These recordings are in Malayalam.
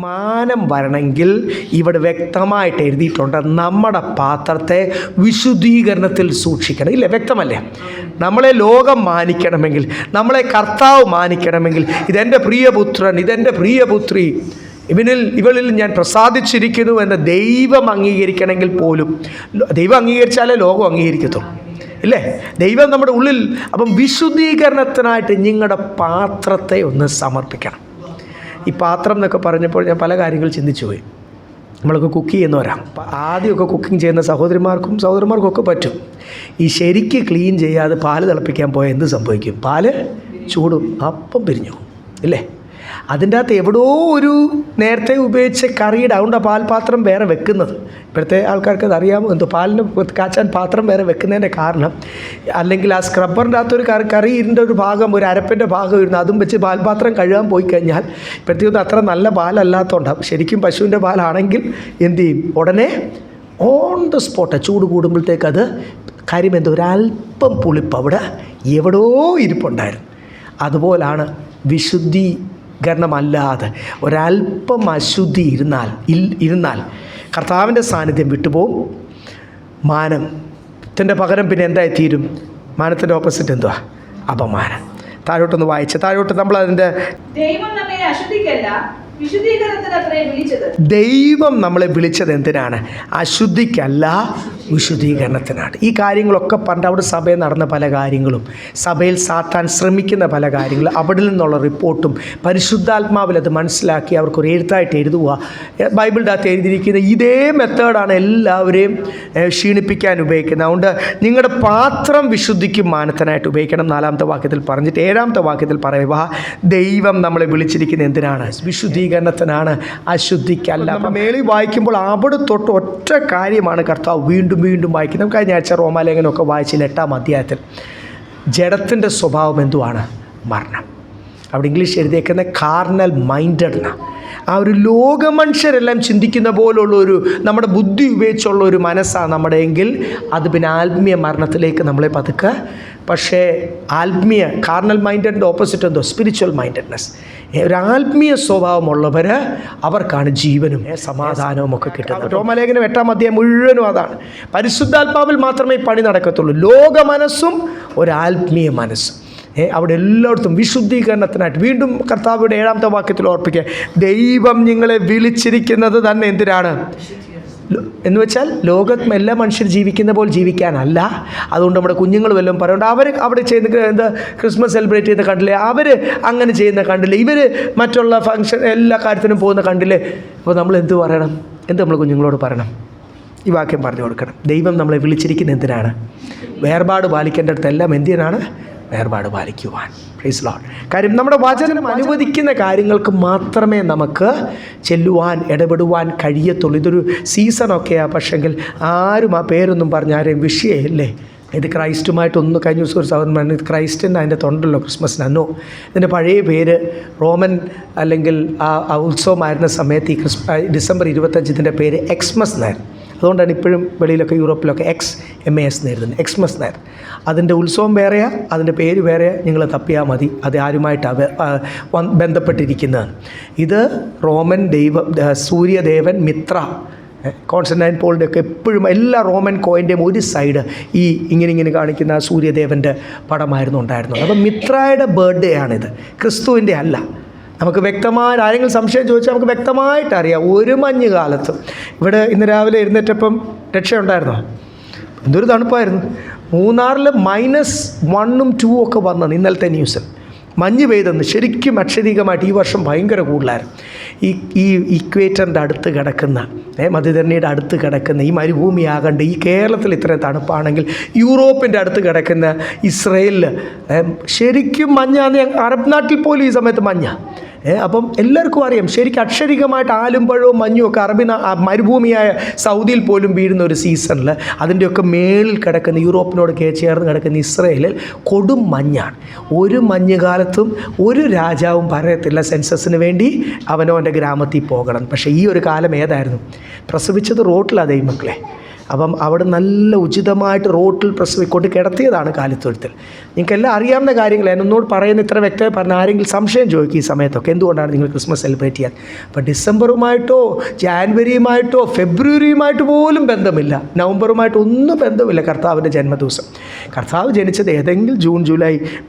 മാനം വരണമെങ്കിൽ ഇവിടെ വ്യക്തമായിട്ട് എഴുതിയിട്ടുണ്ട്, നമ്മുടെ പാത്രത്തെ വിശുദ്ധീകരണത്തിൽ സൂക്ഷിക്കണം. ഇല്ലേ, വ്യക്തമല്ലേ? നമ്മളെ ലോകം മാനിക്കണമെങ്കിൽ, നമ്മളെ കർത്താവ് മാനിക്കണമെങ്കിൽ, ഇതെൻ്റെ പ്രിയപുത്രൻ, ഇതെൻ്റെ പ്രിയപുത്രി, ഇവളിൽ ഞാൻ പ്രസാദിച്ചിരിക്കുന്നു എന്ന് ദൈവം അംഗീകരിക്കണമെങ്കിൽ പോലും, ദൈവം അംഗീകരിച്ചാലേ ലോകം അംഗീകരിക്കത്തുള്ളൂ. ഇല്ലേ? ദൈവം നമ്മുടെ ഉള്ളിൽ. അപ്പം വിശുദ്ധീകരണത്തിനായിട്ട് നിങ്ങളുടെ പാത്രത്തെ ഒന്ന് സമർപ്പിക്കണം. ഈ പാത്രം എന്നൊക്കെ പറഞ്ഞപ്പോൾ ഞാൻ പല കാര്യങ്ങൾ ചിന്തിച്ചു പോയി. നമ്മളൊക്കെ കുക്ക് ചെയ്യുന്നവരാണ്. ആദ്യമൊക്കെ കുക്കിംഗ് ചെയ്യുന്ന സഹോദരന്മാർക്കും ഒക്കെ പറ്റും. ഈ ശരിക്ക് ക്ലീൻ ചെയ്യാതെ പാല് തിളപ്പിക്കാൻ പോയാൽ എന്ത് സംഭവിക്കും? പാല് ചൂടും, അപ്പം പിരിഞ്ഞു, ഇല്ലേ? അതിൻ്റെ അകത്ത് എവിടെയോ ഒരു നേരത്തെ ഉപയോഗിച്ച കറിയുടെ, അതുകൊണ്ടാണ് പാൽപാത്രം വേറെ വെക്കുന്നത്. ഇപ്പോഴത്തെ ആൾക്കാർക്ക് അത് അറിയാമോ എന്തോ, പാലിന് കാച്ചാൻ പാത്രം വേറെ വെക്കുന്നതിൻ്റെ കാരണം, അല്ലെങ്കിൽ ആ സ്ക്രബ്ബറിൻ്റെ അകത്തൊരു കറിൻ്റെ ഒരു ഭാഗം, ഒരു അരപ്പിൻ്റെ ഭാഗം ഇരുന്ന് അതും വെച്ച് പാൽപാത്രം കഴുകാൻ പോയി കഴിഞ്ഞാൽ ഇപ്പോഴത്തേക്കൊന്നും അത്ര നല്ല പാലല്ലാത്തതുകൊണ്ടാണ്. ശരിക്കും പശുവിൻ്റെ പാലാണെങ്കിൽ എന്തു ചെയ്യും? ഉടനെ ഓൺ ദ സ്പോട്ട് ചൂട് കൂടുമ്പോഴത്തേക്ക് അത് കരിമെന്തോ ഒരല്പം പുളിപ്പ് അവിടെ എവിടെയോ ഇരിപ്പുണ്ടായിരുന്നു. അതുപോലാണ് വിശുദ്ധീകരണമല്ലാതെ ഒരല്പം അശുദ്ധി ഇരുന്നാൽ കർത്താവിൻ്റെ സാന്നിധ്യം വിട്ടുപോകും. മാനത്തിൻ്റെ പകരം പിന്നെ എന്തായി തീരും? മാനത്തിൻ്റെ ഓപ്പോസിറ്റ് എന്തുവാ? അപമാനം. താഴോട്ടൊന്ന് വായിച്ച്, താഴോട്ട് നമ്മൾ അതിൻ്റെ ദൈവം നമ്മളെ വിളിച്ചത് എന്തിനാണ്? അശുദ്ധിക്കല്ല, വിശുദ്ധീകരണത്തിനാണ്. ഈ കാര്യങ്ങളൊക്കെ പണ്ട് അവിടെ സഭയിൽ നടന്ന പല കാര്യങ്ങളും, സഭയിൽ സാത്താൻ ശ്രമിക്കുന്ന പല കാര്യങ്ങളും, അവിടെ നിന്നുള്ള റിപ്പോർട്ടും പരിശുദ്ധാത്മാവിൽ അത് മനസ്സിലാക്കി അവർക്കൊരു എഴുത്തായിട്ട് എഴുതുക. ബൈബിളിൻ്റെ അകത്ത് എഴുതിയിരിക്കുന്ന ഇതേ മെത്തേഡാണ് എല്ലാവരെയും ക്ഷീണിപ്പിക്കാൻ ഉപയോഗിക്കുന്നത്. അതുകൊണ്ട് നിങ്ങളുടെ പാത്രം വിശുദ്ധിക്കും മാനത്തിനായിട്ട് ഉപയോഗിക്കണം. 4-ാമത്തെ വാക്യത്തിൽ പറഞ്ഞിട്ട് 7-ാമത്തെ വാക്യത്തിൽ പറയുക, ദൈവം നമ്മളെ വിളിച്ചിരിക്കുന്നത് എന്തിനാണ്? വിശുദ്ധീകരണത്തിനാണ്, അശുദ്ധിക്കല്ല. നമ്മൾ മേളിൽ വായിക്കുമ്പോൾ അവിടെ തൊട്ട് ഒറ്റ കാര്യമാണ് കർത്താവ് വീണ്ടും വായിക്കുന്നത്. നമുക്ക് കഴിഞ്ഞ ആഴ്ച റോമാലേഖനമൊക്കെ വായിച്ചില്ല, 8-ാം അധ്യായത്തിൽ ജഡത്തിൻ്റെ സ്വഭാവം എന്തുവാണ്? മരണം. അവിടെ ഇംഗ്ലീഷ് എഴുതിയേക്കുന്ന കാർണൽ മൈൻഡഡ് എന്നാണ്. ആ ഒരു ലോകമനുഷ്യരെല്ലാം ചിന്തിക്കുന്ന പോലുള്ളൊരു, നമ്മുടെ ബുദ്ധി ഉപയോഗിച്ചുള്ള ഒരു മനസ്സാണ് നമ്മുടെ എങ്കിൽ അത് പിന്നെ ആത്മീയ മരണത്തിലേക്ക് നമ്മളെ പതുക്കെ. പക്ഷേ ആത്മീയ കാർണൽ മൈൻഡഡിൻ്റെ ഓപ്പോസിറ്റ് എന്തോ? Spiritual mindedness. ഒരു ആത്മീയ സ്വഭാവമുള്ളവർ, അവർക്കാണ് ജീവനും സമാധാനവും ഒക്കെ കിട്ടുന്നത്. റോമാലേഖനം 8-ാം അധ്യായം മുഴുവനും അതാണ്. പരിശുദ്ധാത്മാവിൽ മാത്രമേ പണി നടക്കത്തുള്ളൂ. ലോക മനസ്സും ഒരു ആത്മീയ മനസ്സും അവിടെ എല്ലായിടത്തും വിശുദ്ധീകരണത്തിനായിട്ട്. വീണ്ടും കർത്താവിയുടെ 7-ാമത്തെ വാക്യത്തിൽ ഓർപ്പിക്കുക, ദൈവം നിങ്ങളെ വിളിച്ചിരിക്കുന്നത് തന്നെ എന്തിനാണ് എന്ന് വെച്ചാൽ ലോകത്ത് എല്ലാ മനുഷ്യർ ജീവിക്കുന്ന പോലെ ജീവിക്കാനല്ല. അതുകൊണ്ട് നമ്മുടെ കുഞ്ഞുങ്ങൾ വല്ലതും പറയുന്നുണ്ട്, അവർ അവിടെ ചെയ്യുന്ന എന്താ ക്രിസ്മസ് സെലിബ്രേറ്റ് ചെയ്യുന്ന കണ്ടില്ലേ, അവർ അങ്ങനെ ചെയ്യുന്ന കണ്ടില്ലേ, ഇവർ മറ്റുള്ള ഫംഗ്ഷൻ എല്ലാ കാര്യത്തിനും പോകുന്ന കണ്ടില്ലേ. അപ്പോൾ നമ്മൾ എന്ത് പറയണം? എന്ത് നമ്മൾ കുഞ്ഞുങ്ങളോട് പറയണം? ഈ വാക്യം പറഞ്ഞു കൊടുക്കണം. ദൈവം നമ്മളെ വിളിച്ചിരിക്കുന്നത് എന്തിനാണ്? വേർപാട് പാലിക്കേണ്ടടുത്തെല്ലാം എന്തിനാണ്? വേർപാട് പാലിക്കുവാൻ. Praise Lord. കാര്യം നമ്മുടെ വചനം അനുവദിക്കുന്ന കാര്യങ്ങൾക്ക് മാത്രമേ നമുക്ക് ചെല്ലുവാൻ, ഇടപെടുവാൻ കഴിയത്തുള്ളൂ. ഇതൊരു സീസണൊക്കെയാണ്. പക്ഷെങ്കിൽ ആരും ആ പേരൊന്നും പറഞ്ഞ ആരെയും വിഷയമില്ലേ. ഇത് ക്രൈസ്റ്റുമായിട്ടൊന്ന് കഴിഞ്ഞ ദിവസം ഒരു സഹോദരൻ പറഞ്ഞു, ഇത് ക്രൈസ്റ്റിൻ്റെ അതിൻ്റെ തൊണ്ടല്ലോ ക്രിസ്മസിന്. അന്നോ ഇതിൻ്റെ പഴയ പേര് റോമൻ അല്ലെങ്കിൽ ആ ഉത്സവമായിരുന്ന സമയത്ത് ഈ ഡിസംബർ 25 ഇതിൻ്റെ പേര് എക്സ്മസ് എന്നായിരുന്നു. അതുകൊണ്ടാണ് ഇപ്പോഴും വെളിയിലൊക്കെ യൂറോപ്പിലൊക്കെ XMAS എഴുതുന്നത്, എക്സ്മസ് എന്നായിരുന്നു. അതിൻ്റെ ഉത്സവം വേറെയാണ്, അതിൻ്റെ പേര് വേറെയാണ്. നിങ്ങൾ തപ്പിയാൽ മതി, അത് ആരുമായിട്ട് ബന്ധപ്പെട്ടിരിക്കുന്നതാണ്. ഇത് റോമൻ സൂര്യദേവൻ മിത്ര, കോൺസ്റ്റന്റൈൻ പോളിൻ്റെ ഒക്കെ എപ്പോഴും എല്ലാ റോമൻ കോയിൻ്റെയും ഒരു സൈഡ് ഈ ഇങ്ങനെ കാണിക്കുന്ന സൂര്യദേവൻ്റെ പടമായിരുന്നു ഉണ്ടായിരുന്നത്. അപ്പം മിത്രയുടെ ബർത്ത്ഡേ ആണിത്, ക്രിസ്തുവിൻ്റെ അല്ല. നമുക്ക് വ്യക്തമായിട്ട് ആരെങ്കിലും സംശയം ചോദിച്ചാൽ നമുക്ക് വ്യക്തമായിട്ട് അറിയാം. ഒരു മഞ്ഞ് കാലത്തും ഇവിടെ ഇന്ന് രാവിലെ എഴുന്നേറ്റപ്പം രക്ഷയുണ്ടായിരുന്നോ? എന്തൊരു തണുപ്പായിരുന്നു. മൂന്നാറിൽ -1 ഉം 2 ഒക്കെ വന്നത് ഇന്നലത്തെ ന്യൂസിൽ. മഞ്ഞ് പെയ്തെന്ന് ശരിക്കും അക്ഷരീകമായിട്ട് ഈ വർഷം ഭയങ്കര കൂടുതലായിരുന്നു. ഈ ഇക്വേറ്ററിൻ്റെ അടുത്ത് കിടക്കുന്ന, മധ്യധരണിയുടെ അടുത്ത് കിടക്കുന്ന ഈ മരുഭൂമിയാകേണ്ട ഈ കേരളത്തിൽ ഇത്രയും തണുപ്പാണെങ്കിൽ യൂറോപ്പിൻ്റെ അടുത്ത് കിടക്കുന്ന ഇസ്രയേലിൽ ശരിക്കും മഞ്ഞാന്ന്. അറബ് നാട്ടിൽ പോലും ഈ സമയത്ത് മഞ്ഞ. അപ്പം എല്ലാവർക്കും അറിയാം, ശരിക്കും അക്ഷരികമായിട്ട് ആലും പഴവും മഞ്ഞും ഒക്കെ മരുഭൂമിയായ സൗദിയിൽ പോലും വീഴുന്ന ഒരു സീസണിൽ അതിൻ്റെയൊക്കെ മേളിൽ കിടക്കുന്ന യൂറോപ്പിനോട് ചേർന്ന് കിടക്കുന്ന ഇസ്രയേലിൽ കൊടും മഞ്ഞാണ്. ഒരു മഞ്ഞുകാലത്തും ഒരു രാജാവും പറയത്തില്ല സെൻസസിന് വേണ്ടി അവനവൻ്റെ ഗ്രാമത്തിൽ പോകണം. പക്ഷേ ഈ ഒരു കാലം ഏതായിരുന്നു? പ്രസവിച്ചത് റോട്ടിലാണ് ദൈവമക്കളെ. അപ്പം അവിടെ നല്ല ഉചിതമായിട്ട് റോട്ടിൽ കൊണ്ട് കിടത്തിയതാണ് കാലിത്തൊഴുത്തിൽ. നിങ്ങൾക്കെല്ലാം അറിയാവുന്ന കാര്യങ്ങൾ എന്നോട് പറയുന്ന ഇത്ര വ്യക്തമായി പറഞ്ഞ ആരെങ്കിലും സംശയം ചോദിക്കും ഈ സമയത്തൊക്കെ എന്തുകൊണ്ടാണ് നിങ്ങൾ ക്രിസ്മസ് സെലിബ്രേറ്റ് ചെയ്യാൻ. അപ്പോൾ ഡിസംബറുമായിട്ടോ ജാനുവരിയുമായിട്ടോ ഫെബ്രുവരിയുമായിട്ട് പോലും ബന്ധമില്ല, നവംബറുമായിട്ട് ഒന്നും ബന്ധമില്ല കർത്താവിൻ്റെ ജന്മദിവസം. കർത്താവ് ജനിച്ചത് ഏതെങ്കിലും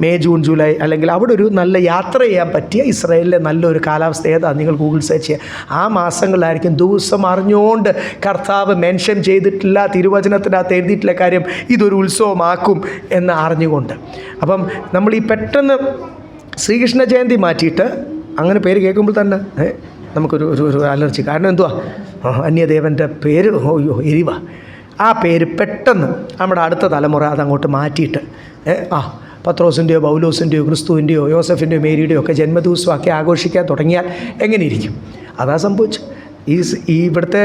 മെയ് ജൂൺ ജൂലൈ അല്ലെങ്കിൽ അവിടെ ഒരു നല്ല യാത്ര ചെയ്യാൻ പറ്റിയ ഇസ്രായേലിലെ നല്ലൊരു കാലാവസ്ഥ ഏതാണ് നിങ്ങൾ ഗൂഗിൾ സെർച്ച് ചെയ്യുക. ആ മാസങ്ങളിലായിരിക്കും ദിവസം അറിഞ്ഞുകൊണ്ട് കർത്താവ് മെൻഷൻ ചെയ്തിട്ടില്ല, തിരുവചനത്തിനകത്ത് എഴുതിയിട്ടുള്ള കാര്യം ഇതൊരു ഉത്സവമാക്കും എന്ന് അറിഞ്ഞുകൊണ്ട്. അപ്പം നമ്മൾ ഈ പെട്ടെന്ന് ശ്രീകൃഷ്ണ ജയന്തി മാറ്റിയിട്ട് അങ്ങനെ പേര് കേൾക്കുമ്പോൾ തന്നെ നമുക്കൊരു ഒരു അലർജി. കാരണം എന്തുവാ, അന്യദേവൻ്റെ പേര് എരിവ. ആ പേര് പെട്ടെന്ന് നമ്മുടെ അടുത്ത തലമുറ അതങ്ങോട്ട് മാറ്റിയിട്ട് പത്രോസിൻ്റെയോ പൗലോസിൻ്റെയോ ക്രിസ്തുവിൻ്റെയോ യോസഫിൻ്റെയോ മേരിയുടെയോ ഒക്കെ ജന്മദിവസമൊക്കെ ആഘോഷിക്കാൻ തുടങ്ങിയാൽ എങ്ങനെ ഇരിക്കും? അതാ സംഭവിച്ചു. ഈ ഇവിടുത്തെ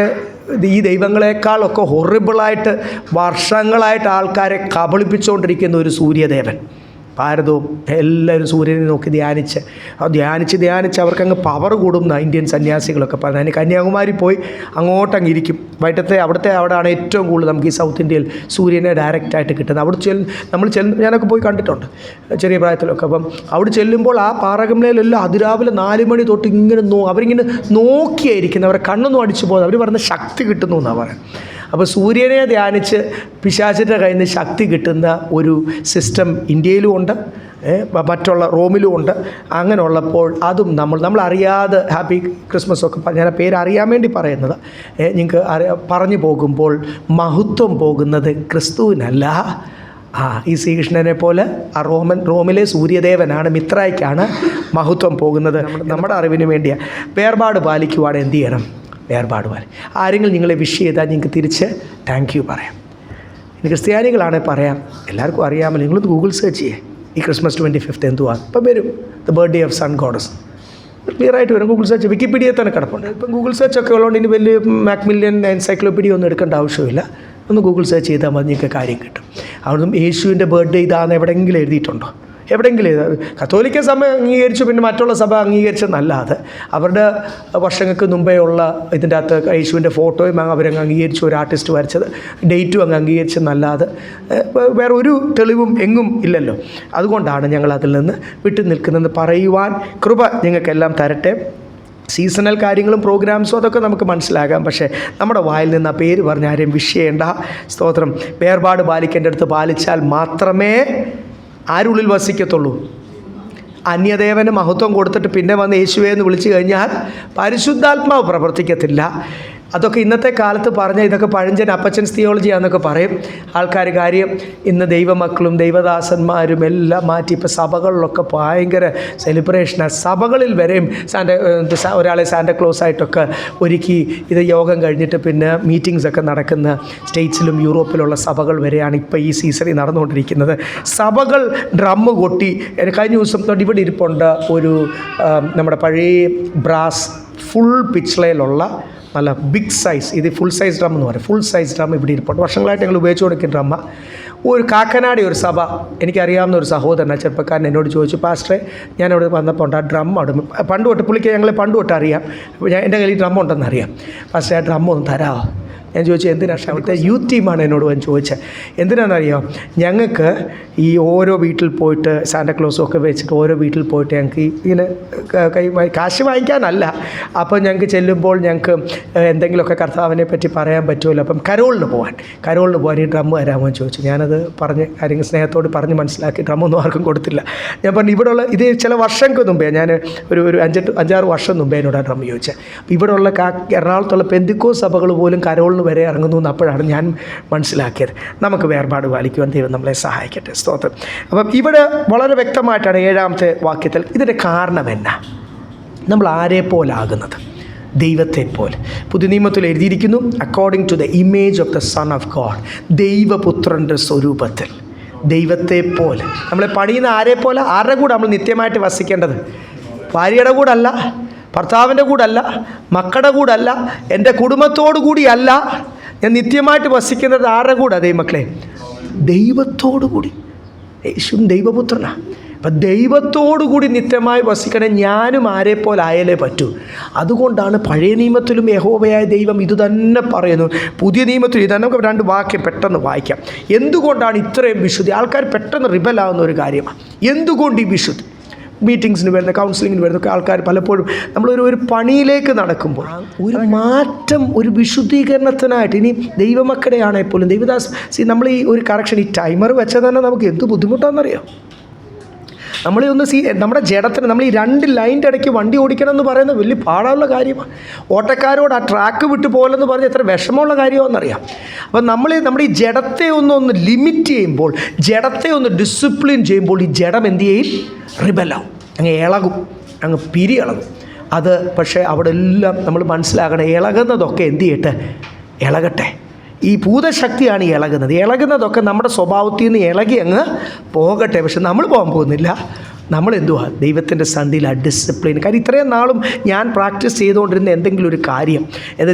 ഈ ദൈവങ്ങളെക്കാളൊക്കെ ഹൊറിബിളായിട്ട് വർഷങ്ങളായിട്ട് ആൾക്കാരെ കബളിപ്പിച്ചുകൊണ്ടിരിക്കുന്ന ഒരു സൂര്യദേവൻ. ഭാരതവും എല്ലാവരും സൂര്യനെ നോക്കി ധ്യാനിച്ച് അവർക്കങ്ങ് പവർ കൂടുന്ന ഇന്ത്യൻ സന്യാസികളൊക്കെ പറഞ്ഞു. അതിന് കന്യാകുമാരി പോയി അങ്ങോട്ടങ്ങ് ഇരിക്കും. അവിടെയാണ് ഏറ്റവും കൂടുതൽ നമുക്ക് ഈ സൗത്ത് ഇന്ത്യയിൽ സൂര്യനെ ഡയറക്റ്റായിട്ട് കിട്ടുന്നത്. നമ്മൾ ഞാനൊക്കെ പോയി കണ്ടിട്ടുണ്ട് ചെറിയ പ്രായത്തിലൊക്കെ. അപ്പം അവിടെ ചെല്ലുമ്പോൾ ആ പാറകമലയിലെല്ലാം അതിരാവിലെ 4 മണി തൊട്ട് ഇങ്ങനെ അവരിങ്ങനെ നോക്കിയായിരിക്കുന്നത്. അവരെ കണ്ണൊന്നും അടിച്ചു പോകുന്നത്. അവർ പറഞ്ഞ ശക്തി കിട്ടുന്നു എന്നാണ് പറയുന്നത്. അപ്പോൾ സൂര്യനെ ധ്യാനിച്ച് പിശാചിൻ്റെ കയ്യിൽ നിന്ന് ശക്തി കിട്ടുന്ന ഒരു സിസ്റ്റം ഇന്ത്യയിലും ഉണ്ട്, മറ്റുള്ള റോമിലും ഉണ്ട്. അങ്ങനെ ഉള്ളപ്പോൾ അതും നമ്മൾ അറിയാതെ ഹാപ്പി ക്രിസ്മസ് ഒക്കെ ഞാൻ പേര് അറിയാൻ വേണ്ടി പറയുന്നത്. നിങ്ങൾക്ക് പറഞ്ഞു പോകുമ്പോൾ മഹത്വം പോകുന്നത് ക്രിസ്തുവിനല്ല, ഈ ശ്രീകൃഷ്ണനെ പോലെ ആ റോമിലെ സൂര്യദേവനാണ്, മിത്രായ്ക്കാണ് മഹത്വം പോകുന്നത്. നമ്മുടെ അറിവിന് വേണ്ടിയാണ്. വേർപാട് പാലിക്കുവാണ് എന്ത് ചെയ്യണം? വേർപാട് പോലെ ആരെങ്കിലും നിങ്ങളെ വിഷ് ചെയ്താൽ നിങ്ങൾക്ക് തിരിച്ച് താങ്ക് യു പറയാം. ഇനി ക്രിസ്ത്യാനികളാണെങ്കിൽ പറയാം, എല്ലാവർക്കും അറിയാമല്ലോ. നിങ്ങളൊന്ന് ഗൂഗിൾ സെർച്ച് ചെയ്യേ ഈ ക്രിസ്മസ് 25 എന്തുവാണ്. ഇപ്പം വരും the birthday of sun goddess, ക്ലിയറായിട്ട് വരും. ഗൂഗിൾ സെർച്ച് വിക്കിപീഡിയയിൽ തന്നെ കിടപ്പുണ്ട്. ഇപ്പം ഗൂഗിൾ സെർച്ച് ഒക്കെ ഉള്ളതുകൊണ്ട് ഇനി വലിയ മാക്മില്യൻ എൻസൈക്ലോപീഡിയ ഒന്നും എടുക്കേണ്ട ആവശ്യമില്ല. ഒന്ന് ഗൂഗിൾ സെർച്ച് ചെയ്താൽ മതി, നിങ്ങൾക്ക് കാര്യം കിട്ടും. അവിടുന്ന് യേശുവിൻ്റെ ബർത്ത്ഡേ ഇതാണെന്ന് എവിടെയെങ്കിലും എഴുതിയിട്ടുണ്ടോ? എവിടെയെങ്കിലും കത്തോലിക്ക സഭ അംഗീകരിച്ചു, പിന്നെ മറ്റുള്ള സഭ അംഗീകരിച്ചെന്നല്ലാതെ അവരുടെ വർഷങ്ങൾക്ക് മുമ്പേ ഉള്ള ഇതിൻ്റെ അകത്ത് യേശുവിൻ്റെ ഫോട്ടോയും അവരങ്ങ് അംഗീകരിച്ചു, ഒരു ആർട്ടിസ്റ്റ് വരച്ചത് ഡേറ്റും അങ്ങ് അംഗീകരിച്ചെന്നല്ലാതെ വേറെ ഒരു തെളിവും എങ്ങും ഇല്ലല്ലോ. അതുകൊണ്ടാണ് ഞങ്ങൾ അതിൽ നിന്ന് വിട്ടു നിൽക്കുന്നതെന്ന് പറയുവാൻ കൃപ നിങ്ങൾക്കെല്ലാം തരട്ടെ. സീസണൽ കാര്യങ്ങളും പ്രോഗ്രാംസും അതൊക്കെ നമുക്ക് മനസ്സിലാകാം. പക്ഷേ നമ്മുടെ വായിൽ നിന്ന് ആ പേര് പറഞ്ഞ് ആരെയും വിഷ് ചെയ്യേണ്ട. സ്തോത്രം. വേർപാട് പാലിക്കേണ്ടടുത്ത് പാലിച്ചാൽ മാത്രമേ ആരുള്ളിൽ വസിക്കത്തുള്ളൂ. അന്യദേവന് മഹത്വം കൊടുത്തിട്ട് പിന്നെ വന്ന് യേശുവേ എന്ന് വിളിച്ചു കഴിഞ്ഞാൽ പരിശുദ്ധാത്മാവ് പ്രവർത്തിക്കത്തില്ല. അതൊക്കെ ഇന്നത്തെ കാലത്ത് പറഞ്ഞ ഇതൊക്കെ പഴഞ്ചൻ അപ്പച്ചൻസ് തിയോളജിയാണെന്നൊക്കെ പറയും ആൾക്കാർ. കാര്യം ഇന്ന് ദൈവമക്കളും ദൈവദാസന്മാരും എല്ലാം മാറ്റി ഇപ്പോൾ സഭകളിലൊക്കെ ഭയങ്കര സെലിബ്രേഷനാണ്. സഭകളിൽ വരെയും ഒരാളെ സാന്റക്ലോസ് ആയിട്ടൊക്കെ ഒരുക്കി ഇത് യോഗം കഴിഞ്ഞിട്ട് പിന്നെ മീറ്റിങ്സൊക്കെ നടക്കുന്ന സ്റ്റേറ്റ്സിലും യൂറോപ്പിലുള്ള സഭകൾ വരെയാണ് ഇപ്പോൾ ഈ സീസണിൽ നടന്നുകൊണ്ടിരിക്കുന്നത്. സഭകൾ ഡ്രമ്മ് കൊട്ടി. കഴിഞ്ഞ ദിവസം തൊട്ട് ഇവിടെ ഇരിപ്പുണ്ട് ഒരു നമ്മുടെ പഴയ ബ്രാസ് ഫുൾ പിച്ചിളയിലുള്ള നല്ല ബിഗ് സൈസ്, ഇത് ഫുൾ സൈസ് ഡ്രം എന്ന് പറയും. ഫുൾ സൈസ് ഡ്രം ഇവിടെ ഇരിപ്പുണ്ട്. വർഷങ്ങളായിട്ട് ഞങ്ങൾ ഉപയോഗിച്ചു കൊടുക്കുന്ന ഡ്രമ്മ. ഒരു കാക്കനാടി ഒരു സഭ, എനിക്കറിയാവുന്ന ഒരു സഹോദരനാണ്, ചെറുപ്പക്കാരൻ എന്നോട് ചോദിച്ചു, പാസ്റ്ററെ ഞാനവിടെ വന്നപ്പോൾ ഉണ്ട് ആ ഡ്രം അവിടെ പണ്ട് തൊട്ട് പുള്ളിക്ക് ഞങ്ങളെ പണ്ട് തൊട്ട് അറിയാം. എൻ്റെ കയ്യിൽ ഡ്രം ഉണ്ടെന്ന് അറിയാം. പാസ്റ്ററെ ആ ഡ്രം ഒന്ന് തരാമോ? ഞാൻ ചോദിച്ചു എന്തിനാണ്? അവിടുത്തെ യൂത്ത് ടീമാണ് എന്നോട് ഞാൻ ചോദിച്ചത്. എന്തിനാണെന്നറിയാം, ഞങ്ങൾക്ക് ഈ ഓരോ വീട്ടിൽ പോയിട്ട് സാന്റക്ലോസും ഒക്കെ വെച്ചിട്ട് ഓരോ വീട്ടിൽ പോയിട്ട് ഞങ്ങൾക്ക് ഇങ്ങനെ കാശ് വാങ്ങിക്കാനല്ല, അപ്പോൾ ഞങ്ങൾക്ക് ചെല്ലുമ്പോൾ ഞങ്ങൾക്ക് എന്തെങ്കിലുമൊക്കെ കർത്താവിനെ പറ്റി പറയാൻ പറ്റുമല്ലോ. അപ്പം കരോളിന് പോകാൻ ഈ ഡ്രം തരാമോ എന്ന് ചോദിച്ചു. ഞാനത് പറഞ്ഞ് കാര്യങ്ങൾ സ്നേഹത്തോട് പറഞ്ഞ് മനസ്സിലാക്കി. ഡ്രമ്മൊന്നും ആർക്കും കൊടുത്തില്ല. ഞാൻ പറഞ്ഞു ഇവിടെയുള്ള ഇത് ചില വർഷങ്ങൾക്ക് മുമ്പേ, ഞാൻ ഒരു 5-6 വർഷം മുമ്പേ എന്നോട് ആ ഡ്രം ചോദിച്ചത്. ഇവിടെയുള്ള എറണാകുളത്തുള്ള പെന്തിക്കോസ് സഭകൾ പോലും കരോളിന് വരെ ഇറങ്ങുന്നു എന്ന് അപ്പോഴാണ് ഞാൻ മനസ്സിലാക്കിയത്. നമുക്ക് വേർപാട് പാലിക്കുവാൻ ദൈവം നമ്മളെ സഹായിക്കട്ടെ. സ്തോത്രം. അപ്പം ഇവിടെ വളരെ വ്യക്തമായിട്ടാണ് 7ാമത്തെ വാക്യത്തിൽ ഇതിൻ്റെ കാരണം എന്നാ, നമ്മൾ ആരെ പോലാകുന്നത്? ദൈവത്തെ പോലെ. പുതിയ നിയമത്തിൽ എഴുതിയിരിക്കുന്നു, according to the image of the son of God, ദൈവപുത്രൻ്റെ സ്വരൂപത്തിൽ, ദൈവത്തെ പോലെ. നമ്മളെ പണിയുന്ന ആരെ പോലെ? ആരുടെ കൂടെ നമ്മൾ നിത്യമായിട്ട് വസിക്കേണ്ടത്? ഭാര്യയുടെ കൂടല്ല, ഭർത്താവിൻ്റെ കൂടല്ല, മക്കളുടെ കൂടല്ല, എൻ്റെ കുടുംബത്തോടു കൂടിയല്ല. ഞാൻ നിത്യമായിട്ട് വസിക്കുന്നത് ആരുടെ കൂടെ? ദൈവമക്കളെ, ദൈവത്തോടു കൂടി. യേശുവും ദൈവപുത്രനാണ്. അപ്പം ദൈവത്തോടു കൂടി നിത്യമായി വസിക്കണേ ഞാനും ആരെപ്പോലെ ആയാലേ പറ്റൂ. അതുകൊണ്ടാണ് പഴയ നിയമത്തിലും യഹോവയായ ദൈവം ഇത് തന്നെ പറയുന്നു. പുതിയ നിയമത്തിലും ഇത് തന്നെ. നമുക്ക് 2 വാക്യം പെട്ടെന്ന് വായിക്കാം. എന്തുകൊണ്ടാണ് ഇത്രയും വിശുദ്ധി? ആൾക്കാർ പെട്ടെന്ന് റിബലാവുന്ന ഒരു കാര്യമാണ്. എന്തുകൊണ്ട് ഈ വിശുദ്ധി? മീറ്റിങ്സിന് വരുന്ന, കൗൺസിലിങ്ങിന് വരുന്ന ആൾക്കാർ പലപ്പോഴും നമ്മളൊരു പണിയിലേക്ക് നടക്കുമ്പോൾ ഒരു മാറ്റം, ഒരു വിശുദ്ധീകരണത്തിനായിട്ട്, ഇനി ദൈവമക്കളുടെ ആണെങ്കിൽ പോലും ദൈവദാസ് നമ്മൾ ഈ ഒരു കറക്ഷൻ, ഈ ടൈമർ വെച്ചാൽ തന്നെ നമുക്ക് എന്ത് ബുദ്ധിമുട്ടാണെന്നറിയോ? നമ്മളെ ഒന്ന് നമ്മുടെ ജഡത്തിന് നമ്മൾ ഈ 2 ലൈൻ്റെ ഇടയ്ക്ക് വണ്ടി ഓടിക്കണം എന്ന് പറയുന്നത് വലിയ പാടുള്ള കാര്യമാണ്. ഓട്ടക്കാരോട് ആ ട്രാക്ക് വിട്ടു പോലെന്ന് പറഞ്ഞാൽ എത്ര വിഷമമുള്ള കാര്യമാണെന്നറിയാം. അപ്പം നമ്മുടെ ഈ ജഡത്തെ ഒന്ന് ലിമിറ്റ് ചെയ്യുമ്പോൾ, ജഡത്തെ ഒന്ന് ഡിസിപ്ലിൻ ചെയ്യുമ്പോൾ, ഈ ജഡം എന്ത് ചെയ്യും? റിബലാവും, അങ്ങ് ഇളകും, അങ്ങ് ഇളകും. അത് പക്ഷേ അവിടെ എല്ലാം നമ്മൾ മനസ്സിലാക്കണം, ഇളകുന്നതൊക്കെ എന്ത് ചെയ്യട്ടെ? ഇളകട്ടെ. ഈ ഭൂതശക്തിയാണ് ഈ ഇളകുന്നതൊക്കെ നമ്മുടെ സ്വഭാവത്തിൽ നിന്ന് ഇളകി അങ്ങ് പോകട്ടെ. പക്ഷെ നമ്മൾ പോകാൻ പോകുന്നില്ല. നമ്മൾ ദൈവത്തിൻ്റെ സന്ധിയിൽ ആ ഡിസിപ്ലിൻ. കാര്യം ഇത്രയും നാളും ഞാൻ പ്രാക്ടീസ് ചെയ്തുകൊണ്ടിരുന്ന എന്തെങ്കിലും ഒരു കാര്യം,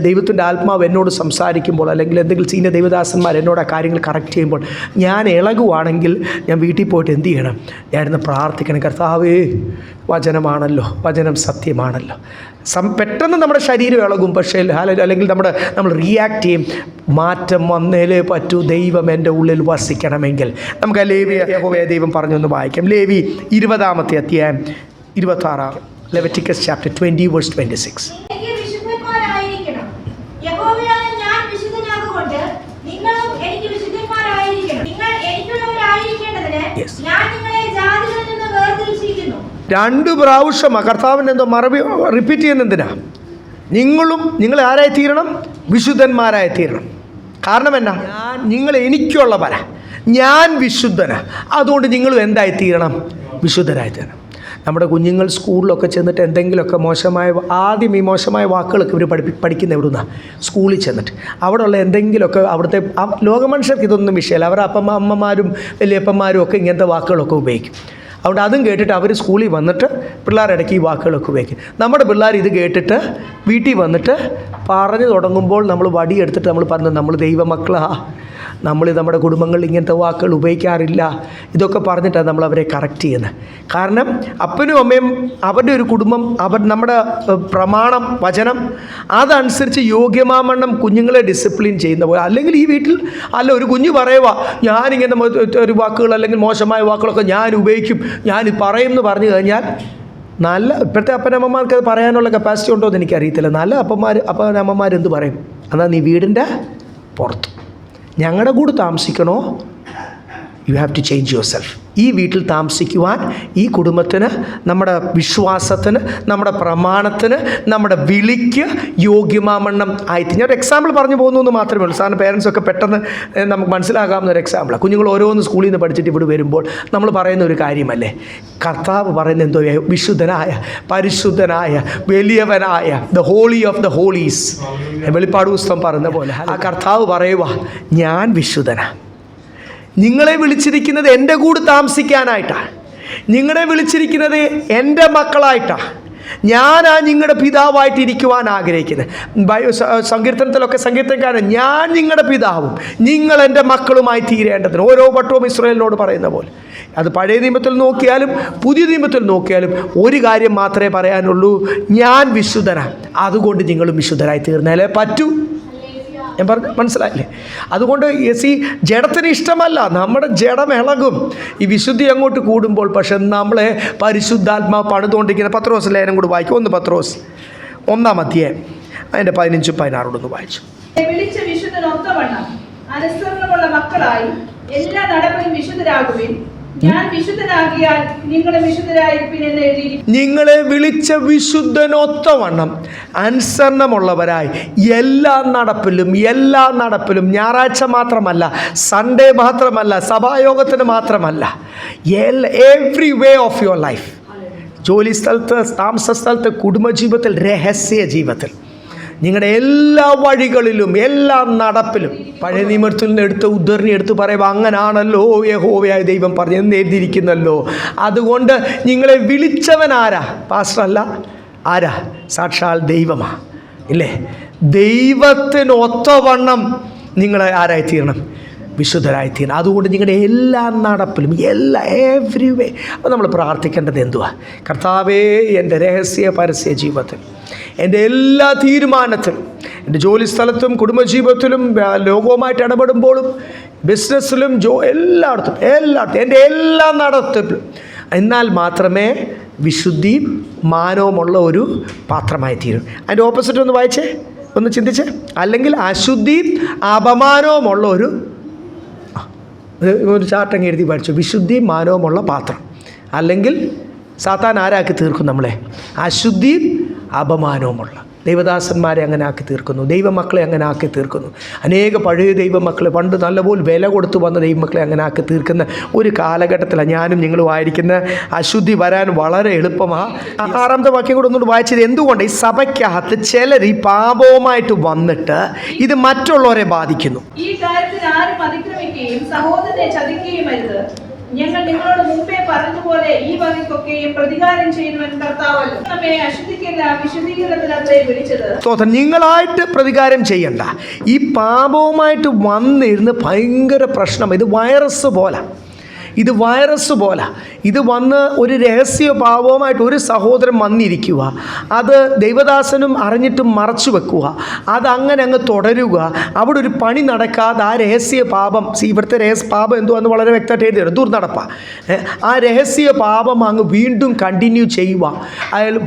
ദൈവത്തിൻ്റെ ആത്മാവ് എന്നോട് സംസാരിക്കുമ്പോൾ, അല്ലെങ്കിൽ എന്തെങ്കിലും സീനിയർ ദൈവദാസന്മാർ എന്നോട് ആ കാര്യങ്ങൾ കറക്റ്റ് ചെയ്യുമ്പോൾ ഞാൻ ഇളകുവാണെങ്കിൽ ഞാൻ വീട്ടിൽ പോയിട്ട് എന്ത് ചെയ്യണം? ഞാനിന്ന് പ്രാർത്ഥിക്കണം, കർത്താവേ വചനമാണല്ലോ, വചനം സത്യമാണല്ലോ. പെട്ടെന്ന് നമ്മുടെ ശരീരം ഇളകും, പക്ഷേ അല്ലെങ്കിൽ നമ്മൾ റിയാക്ട് ചെയ്യും. മാറ്റം വന്നേലേ പറ്റൂ. ദൈവം എൻ്റെ ഉള്ളിൽ വസിക്കണമെങ്കിൽ. നമുക്ക് ലേവി യഹോവയായ ദൈവം പറഞ്ഞൊന്ന് വായിക്കാം. ലേവി 20-ാമത്തെ അധ്യായം 26, ലെവിറ്റിക്കസ് ചാപ്റ്റർ 20 verse 26. Yes. 2 പ്രാവശ്യമാണ് കർത്താവിൻ്റെ എന്തോ മറുപടി റിപ്പീറ്റ് ചെയ്യുന്നതിനാ. നിങ്ങൾ ആരായി തീരണം? വിശുദ്ധന്മാരായി തീരണം. കാരണം എന്നാ? നിങ്ങൾ എനിക്കുള്ള വര, ഞാൻ വിശുദ്ധനാ. അതുകൊണ്ട് നിങ്ങളും എന്തായി തീരണം? വിശുദ്ധരായി തീരണം. നമ്മുടെ കുഞ്ഞുങ്ങൾ സ്കൂളിലൊക്കെ ചെന്നിട്ട് എന്തെങ്കിലുമൊക്കെ ആദ്യം ഈ മോശമായ വാക്കുകളൊക്കെ ഇവർ പഠിക്കുന്ന എവിടുന്നാ? സ്കൂളിൽ ചെന്നിട്ട് അവിടെയുള്ള എന്തെങ്കിലുമൊക്കെ അവിടുത്തെ ലോകമനുഷ്യർക്ക് ഇതൊന്നും വിഷയമല്ല. അവരുടെ അമ്മമാരും വലിയപ്പന്മാരും ഒക്കെ ഇങ്ങനത്തെ വാക്കുകളൊക്കെ ഉപയോഗിക്കും. അതുകൊണ്ട് അതും കേട്ടിട്ട് അവർ സ്കൂളിൽ വന്നിട്ട് പിള്ളേരിടയ്ക്ക് ഈ വാക്കുകളൊക്കെ ഉപയോഗിക്കും. നമ്മുടെ പിള്ളേർ ഇത് കേട്ടിട്ട് വീട്ടിൽ വന്നിട്ട് പറഞ്ഞു തുടങ്ങുമ്പോൾ നമ്മൾ വടിയെടുത്തിട്ട് നമ്മൾ പറഞ്ഞു, നമ്മൾ ദൈവമക്കളാ, നമ്മൾ നമ്മുടെ കുടുംബങ്ങളിൽ ഇങ്ങനത്തെ വാക്കുകൾ ഉപയോഗിക്കാറില്ല. ഇതൊക്കെ പറഞ്ഞിട്ടാണ് നമ്മൾ അവരെ കറക്റ്റ് ചെയ്യുന്നത്. കാരണം അപ്പനും അമ്മയും അവരുടെ ഒരു കുടുംബം, നമ്മുടെ പ്രമാണം, വചനം അതനുസരിച്ച് യോഗ്യമാവണ്ണം കുഞ്ഞുങ്ങളെ ഡിസിപ്ലിൻ ചെയ്യുന്ന പോലെ. അല്ലെങ്കിൽ ഈ വീട്ടിൽ ഒരു കുഞ്ഞ് പറയുക, ഞാനിങ്ങനെ ഒരു വാക്കുകൾ അല്ലെങ്കിൽ മോശമായ വാക്കുകളൊക്കെ ഞാൻ ഉപയോഗിക്കും, ഞാൻ പറയും എന്ന് പറഞ്ഞു കഴിഞ്ഞാൽ, ഇപ്പോഴത്തെ അപ്പനമ്മമാർക്ക് അത് പറയാനുള്ള കപ്പാസിറ്റി ഉണ്ടോ എന്ന് എനിക്കറിയത്തില്ല. നല്ല അപ്പനമ്മമാരെന്ത് പറയും? എന്നാൽ നീ വീടിൻ്റെ പുറത്ത്, ഞങ്ങളുടെ കൂടെ താമസിക്കണോ? You have to change yourself. ഈ വീട്ടിൽ താമസിക്കുവാൻ, ഈ കുടുംബത്തിന്, നമ്മുടെ വിശ്വാസത്തിന്, നമ്മുടെ പ്രമാണത്തിന്, നമ്മുടെ വിളിക്ക് യോഗ്യമാവണ്ണം ആയിട്ട്. ഞാൻ ഒരു എക്സാമ്പിൾ പറഞ്ഞു പോകുന്നു എന്ന് മാത്രമേ ഉള്ളൂ. സാധാരണ പേരൻസൊക്കെ പെട്ടെന്ന് നമുക്ക് മനസ്സിലാകാവുന്ന ഒരു എക്സാമ്പിളാണ്. കുഞ്ഞുങ്ങൾ ഓരോന്ന് സ്കൂളിൽ നിന്ന് പഠിച്ചിട്ട് ഇവിടെ വരുമ്പോൾ നമ്മൾ പറയുന്ന ഒരു കാര്യമല്ലേ, കർത്താവ് പറയുന്നത് എന്തോ? വിശുദ്ധനായ, പരിശുദ്ധനായ, വലിയവനായ, the holy of the holies. വെളിപ്പാട് പുസ്തകം പറയുന്ന പോലെ ആ കർത്താവ് പറയുക, ഞാൻ വിശുദ്ധനാണ്. നിങ്ങളെ വിളിച്ചിരിക്കുന്നത് എൻ്റെ കൂടെ താമസിക്കാനായിട്ടാണ്. നിങ്ങളെ വിളിച്ചിരിക്കുന്നത് എൻ്റെ മക്കളായിട്ടാണ്. ഞാനാ നിങ്ങളുടെ പിതാവായിട്ടിരിക്കുവാൻ ആഗ്രഹിക്കുന്നത്. സങ്കീർത്തനത്തിലൊക്കെ സങ്കീർത്തനക്കാരൻ, ഞാൻ നിങ്ങളുടെ പിതാവും നിങ്ങൾ എൻ്റെ മക്കളുമായി തീരേണ്ടതിന്. ഓരോ വട്ടവും ഇസ്രായേലിനോട് പറയുന്ന പോലെ. അത് പഴയ നിയമത്തിൽ നോക്കിയാലും പുതിയ നിയമത്തിൽ നോക്കിയാലും ഒരു കാര്യം മാത്രമേ പറയാനുള്ളൂ, ഞാൻ വിശുദ്ധനാണ്. അതുകൊണ്ട് നിങ്ങളും വിശുദ്ധരായി തീർന്നാലേ പറ്റൂ. ഞാൻ പറഞ്ഞു, മനസ്സിലായില്ലേ? അതുകൊണ്ട് ജഡത്തിന് ഇഷ്ടമല്ല, നമ്മുടെ ജഡം ഇളകും ഈ വിശുദ്ധി അങ്ങോട്ട് കൂടുമ്പോൾ. പക്ഷെ നമ്മളെ പരിശുദ്ധാത്മാവ് പണിതുകൊണ്ടിരിക്കുന്ന പത്രോസ് ലേഖനം കൂടി വായിക്കും. 1 പത്രോസ് 1-ാം അധ്യായം അതിൻ്റെ 15-16 വായിച്ചു. വിളിച്ച വിശുദ്ധനൊത്തവണ്ണം അനുസരണമുള്ള മക്കളായി എല്ലാ നടപ്പിലും വിശുദ്ധരാകുവിൻ. ഞാൻ വിശുദ്ധനാകിയാൽ നിങ്ങളെ വിശുദ്ധരായിരിക്കും എന്ന് എഴുതിയിരിക്കുന്നു. നിങ്ങളെ വിളിച്ച വിശുദ്ധനൊത്തവണ്ണം അനുസരണമുള്ളവരായി എല്ലാ നടപ്പിലും, ഞായറാഴ്ച മാത്രമല്ല, സൺഡേ മാത്രമല്ല, സഭായോഗത്തിന് മാത്രമല്ല, every way of your life. ജോലി സ്ഥലത്ത്, താമസ സ്ഥലത്ത്, കുടുംബജീവിതത്തിൽ, രഹസ്യ ജീവിതത്തിൽ നിങ്ങളുടെ എല്ലാ വഴികളിലും എല്ലാ നടപ്പിലും. പഴയ നിയമത്തിൽ നിന്ന് എടുത്ത് ഉദ്ധരണി എടുത്ത് പറയുമ്പോൾ അങ്ങനാണല്ലോ യഹോവയായ ദൈവം പറഞ്ഞെന്ന് എഴുതിയിരിക്കുന്നല്ലോ. അതുകൊണ്ട് നിങ്ങളെ വിളിച്ചവൻ ആരാ? പാസ്റ്ററല്ല, ആരാ? സാക്ഷാൽ ദൈവമാ, ഇല്ലേ? ദൈവത്തിന് ഒത്തവണ്ണം നിങ്ങൾ ആരായിത്തീരണം? വിശുദ്ധരായിത്തീരണം. അതുകൊണ്ട് നിങ്ങളുടെ എല്ലാ നടപ്പിലും എവ്രി വേ. അപ്പോൾ നമ്മൾ പ്രാർത്ഥിക്കേണ്ടത് എന്തുവാ? കർത്താവേ, എൻ്റെ രഹസ്യ പരസ്യ ജീവിതത്തിൽ, എൻ്റെ എല്ലാ തീരുമാനത്തിലും, എൻ്റെ ജോലി സ്ഥലത്തും കുടുംബജീവിതത്തിലും ലോകവുമായിട്ട് ഇടപെടുമ്പോഴും ബിസിനസ്സിലും എല്ലായിടത്തും എൻ്റെ എല്ലാ നടത്തിലും എന്നാൽ മാത്രമേ വിശുദ്ധിയും മാനവുമുള്ള ഒരു പാത്രമായി തീരും. അതിൻ്റെ ഓപ്പോസിറ്റ് ഒന്ന് വായിച്ചേ, ഒന്ന് ചിന്തിച്ചേ. അല്ലെങ്കിൽ അശുദ്ധിയും അപമാനവുമുള്ള ഒരു ചാർട്ടങ്ങ് എഴുതി പഠിച്ചു. വിശുദ്ധിയും മാനവുമുള്ള പാത്രം. അല്ലെങ്കിൽ സാത്താൻ ആരാക്കി തീർക്കും നമ്മളെ? അശുദ്ധിയും അപമാനവുമുള്ള. ദൈവദാസന്മാരെ അങ്ങനെ ആക്കി തീർക്കുന്നു, ദൈവമക്കളെ അങ്ങനെ ആക്കി തീർക്കുന്നു. അനേക പഴയ ദൈവമക്കളെ, പണ്ട് നല്ലപോലെ വില കൊടുത്തു വന്ന ദൈവമക്കളെ അങ്ങനെ ആക്കി തീർക്കുന്ന ഒരു കാലഘട്ടത്തിലാണ് ഞാനും നിങ്ങളും ആയിരിക്കുന്ന. അശുദ്ധി വരാൻ വളരെ എളുപ്പമാണ്. 6ാമത്തെ വാക്യം കൂടെ ഒന്നുകൂടി വായിച്ചത്. എന്തുകൊണ്ട് ഈ സഭയ്ക്കകത്ത് ചിലർ ഈ പാപവുമായിട്ട് വന്നിട്ട് ഇത് മറ്റുള്ളവരെ ബാധിക്കുന്നു? ഈ കാര്യത്തിൽ ആരും അതിക്രമിക്കുകയും സഹോദരനെ ചതിക്കുകയും അരുത്. ഞങ്ങൾ നിങ്ങളോട് മുമ്പേ പറഞ്ഞതുപോലെ ഈ വകയ്ക്കൊക്കെയും പ്രതികാരം ചെയ്യുന്നവൻ കർത്താവല്ലോ. നമ്മെ അശുദ്ധിക്കല്ല വിശുദ്ധീകരണത്തിനത്രേ വിളിച്ചത്. നിങ്ങളായിട്ട് പ്രതികാരം ചെയ്യണ്ട. ഈ പാപവുമായിട്ട് വന്നിരുന്ന് ഭയങ്കര പ്രശ്നം. ഇത് വൈറസ് പോലെ. ഇത് വന്ന് ഒരു രഹസ്യ പാപവുമായിട്ട് ഒരു സഹോദരൻ വന്നിരിക്കുക. അത് ദൈവദാസനും അറിഞ്ഞിട്ടും മറച്ചു വെക്കുക. അതങ്ങനെ അങ്ങ് തുടരുക. അവിടെ ഒരു പണി നടക്കാതെ ആ രഹസ്യ പാപം, ഇവിടുത്തെ രഹസ്യ പാപം എന്തുവാന്ന് വളരെ വ്യക്തമായിട്ട് എഴുതിയാണ്, ദുർനടപ്പാ. ആ രഹസ്യ പാപം അങ്ങ് വീണ്ടും കണ്ടിന്യൂ ചെയ്യുക.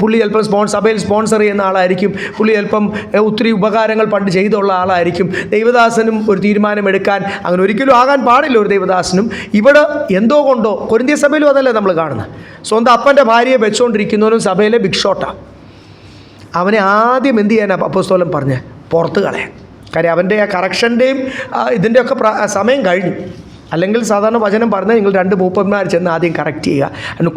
പുള്ളി ചിലപ്പോൾ സഭയിൽ സ്പോൺസർ ചെയ്യുന്ന ആളായിരിക്കും. പുള്ളി ചിലപ്പം ഒത്തിരി ഉപകാരങ്ങൾ പണ്ട് ചെയ്തുള്ള ആളായിരിക്കും. ദൈവദാസനും ഒരു തീരുമാനമെടുക്കാൻ അങ്ങനെ ഒരിക്കലും ആകാൻ പാടില്ല ഒരു ദൈവദാസനും. ഇവിടെ എന്തോ കൊണ്ടോ, കൊരിന്ത്യ സഭയിലും അതല്ലേ നമ്മൾ കാണുന്നത്, സ്വന്തം അപ്പൻ്റെ ഭാര്യയെ വെച്ചുകൊണ്ടിരിക്കുന്നവനും സഭയിലെ ബിഗ് ഷോട്ടാണ്. അവനെ ആദ്യം എന്ത് ചെയ്യാനാണ് അപ്പോസ്തലൻ പറഞ്ഞ്? പുറത്ത് കളയാൻ. കാര്യം അവൻ്റെ ആ കറക്ഷൻ്റെയും ഇതിൻ്റെയൊക്കെ സമയം കഴിഞ്ഞു. അല്ലെങ്കിൽ സാധാരണ വചനം പറഞ്ഞാൽ നിങ്ങൾ 2 മൂപ്പന്മാർ ചെന്ന് ആദ്യം കറക്റ്റ് ചെയ്യുക. അതിന്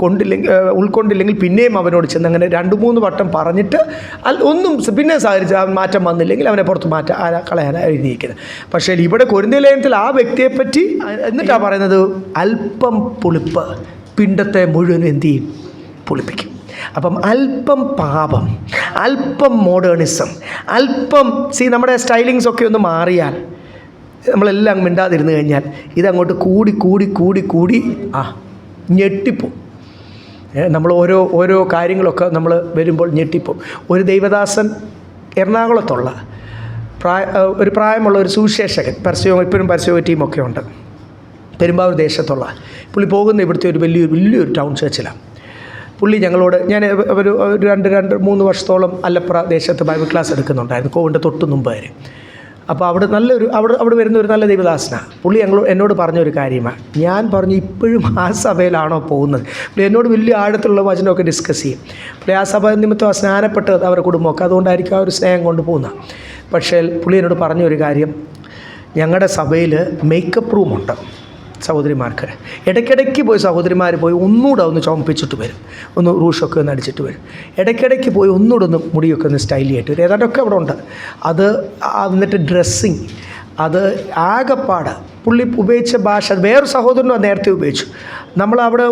ഉൾക്കൊണ്ടില്ലെങ്കിൽ പിന്നെയും അവനോട് ചെന്ന് അങ്ങനെ 2-3 വട്ടം പറഞ്ഞിട്ട് ഒന്നും പിന്നെ സഹകരിച്ച് മാറ്റം വന്നില്ലെങ്കിൽ അവനെ പുറത്ത് കളയാനാണ് എഴുതിയിരിക്കുന്നത്. പക്ഷേ ഇവിടെ കൊരിന്ത്യ ലേഖനത്തിൽ ആ വ്യക്തിയെപ്പറ്റി എന്നിട്ടാണ് പറയുന്നത്, അല്പം പുളിപ്പ് പിണ്ടത്തെ മുഴുവൻ എന്ത് ചെയ്യും? പുളിപ്പിക്കും. അപ്പം അല്പം പാപം, അല്പം മോഡേണിസം, അല്പം നമ്മുടെ സ്റ്റൈലിങ്സ് ഒക്കെ ഒന്ന് മാറിയാൽ, നമ്മളെല്ലാം മിണ്ടാതിരുന്ന് കഴിഞ്ഞാൽ ഇതങ്ങോട്ട് കൂടി ഞെട്ടിപ്പോവും. നമ്മൾ ഓരോ കാര്യങ്ങളൊക്കെ നമ്മൾ വരുമ്പോൾ ഞെട്ടിപ്പോവും. ഒരു ദൈവദാസൻ എറണാകുളത്തുള്ള ഒരു പ്രായമുള്ള ഒരു സുവിശേഷകൻ, ഇപ്പോഴും പരസ്യ ടീമൊക്കെ ഉണ്ട്, പെരുമ്പാവൂർ ദേശത്തുള്ള പുള്ളി പോകുന്ന ഇവിടുത്തെ ഒരു വലിയൊരു ടൗൺ ചർച്ചിലാണ്. പുള്ളി ഞങ്ങളോട്, ഞാൻ ഒരു 2-3 വർഷത്തോളം അല്ലപ്ര ദേശത്ത് ബൈബിൾ ക്ലാസ് എടുക്കുന്നുണ്ടായിരുന്നു, കോവിൻ്റെ തൊട്ട് മുമ്പ് വരെ. അപ്പോൾ അവിടെ വരുന്ന ഒരു നല്ല ദൈവദാസനാണ്. പുള്ളി എന്നോട് പറഞ്ഞൊരു കാര്യമാണ്. ഞാൻ പറഞ്ഞു, ഇപ്പോഴും ആ സഭയിലാണോ പോകുന്നത്? പുള്ളി എന്നോട് വലിയ ആഴത്തിലുള്ള വചനമൊക്കെ ഡിസ്കസ് ചെയ്യും. പുള്ളി ആ സഭ നിമിത്തം സ്നാനപ്പെട്ട് അവരുടെ കുടുംബമൊക്കെ, അതുകൊണ്ടായിരിക്കും ആ ഒരു സ്നേഹം കൊണ്ട് പോകുന്നത്. പക്ഷേ പുള്ളി എന്നോട് പറഞ്ഞൊരു കാര്യം, ഞങ്ങളുടെ സഭയിൽ മേക്കപ്പ് റൂമുണ്ട് സഹോദരിമാർക്ക്. ഇടയ്ക്കിടയ്ക്ക് പോയി സഹോദരിമാർ പോയി ഒന്നുകൂടെ ഒന്ന് ചുമപ്പിച്ചിട്ട് വരും, ഒന്ന് റൂഷൊക്കെ ഒന്ന് അടിച്ചിട്ട് വരും. ഇടയ്ക്കിടയ്ക്ക് പോയി ഒന്നുകൂടെ ഒന്ന് മുടിയൊക്കെ ഒന്ന് സ്റ്റൈലി ആയിട്ട് വരും. ഏതാണ്ടൊക്കെ അവിടെ ഉണ്ട്. അത് എന്നിട്ട് ഡ്രസ്സിങ്, അത് ആകെപ്പാട് പുള്ളി ഉപയോഗിച്ച ഭാഷ വേറൊരു സഹോദരനും അത് നേരത്തെ ഉപയോഗിച്ചു.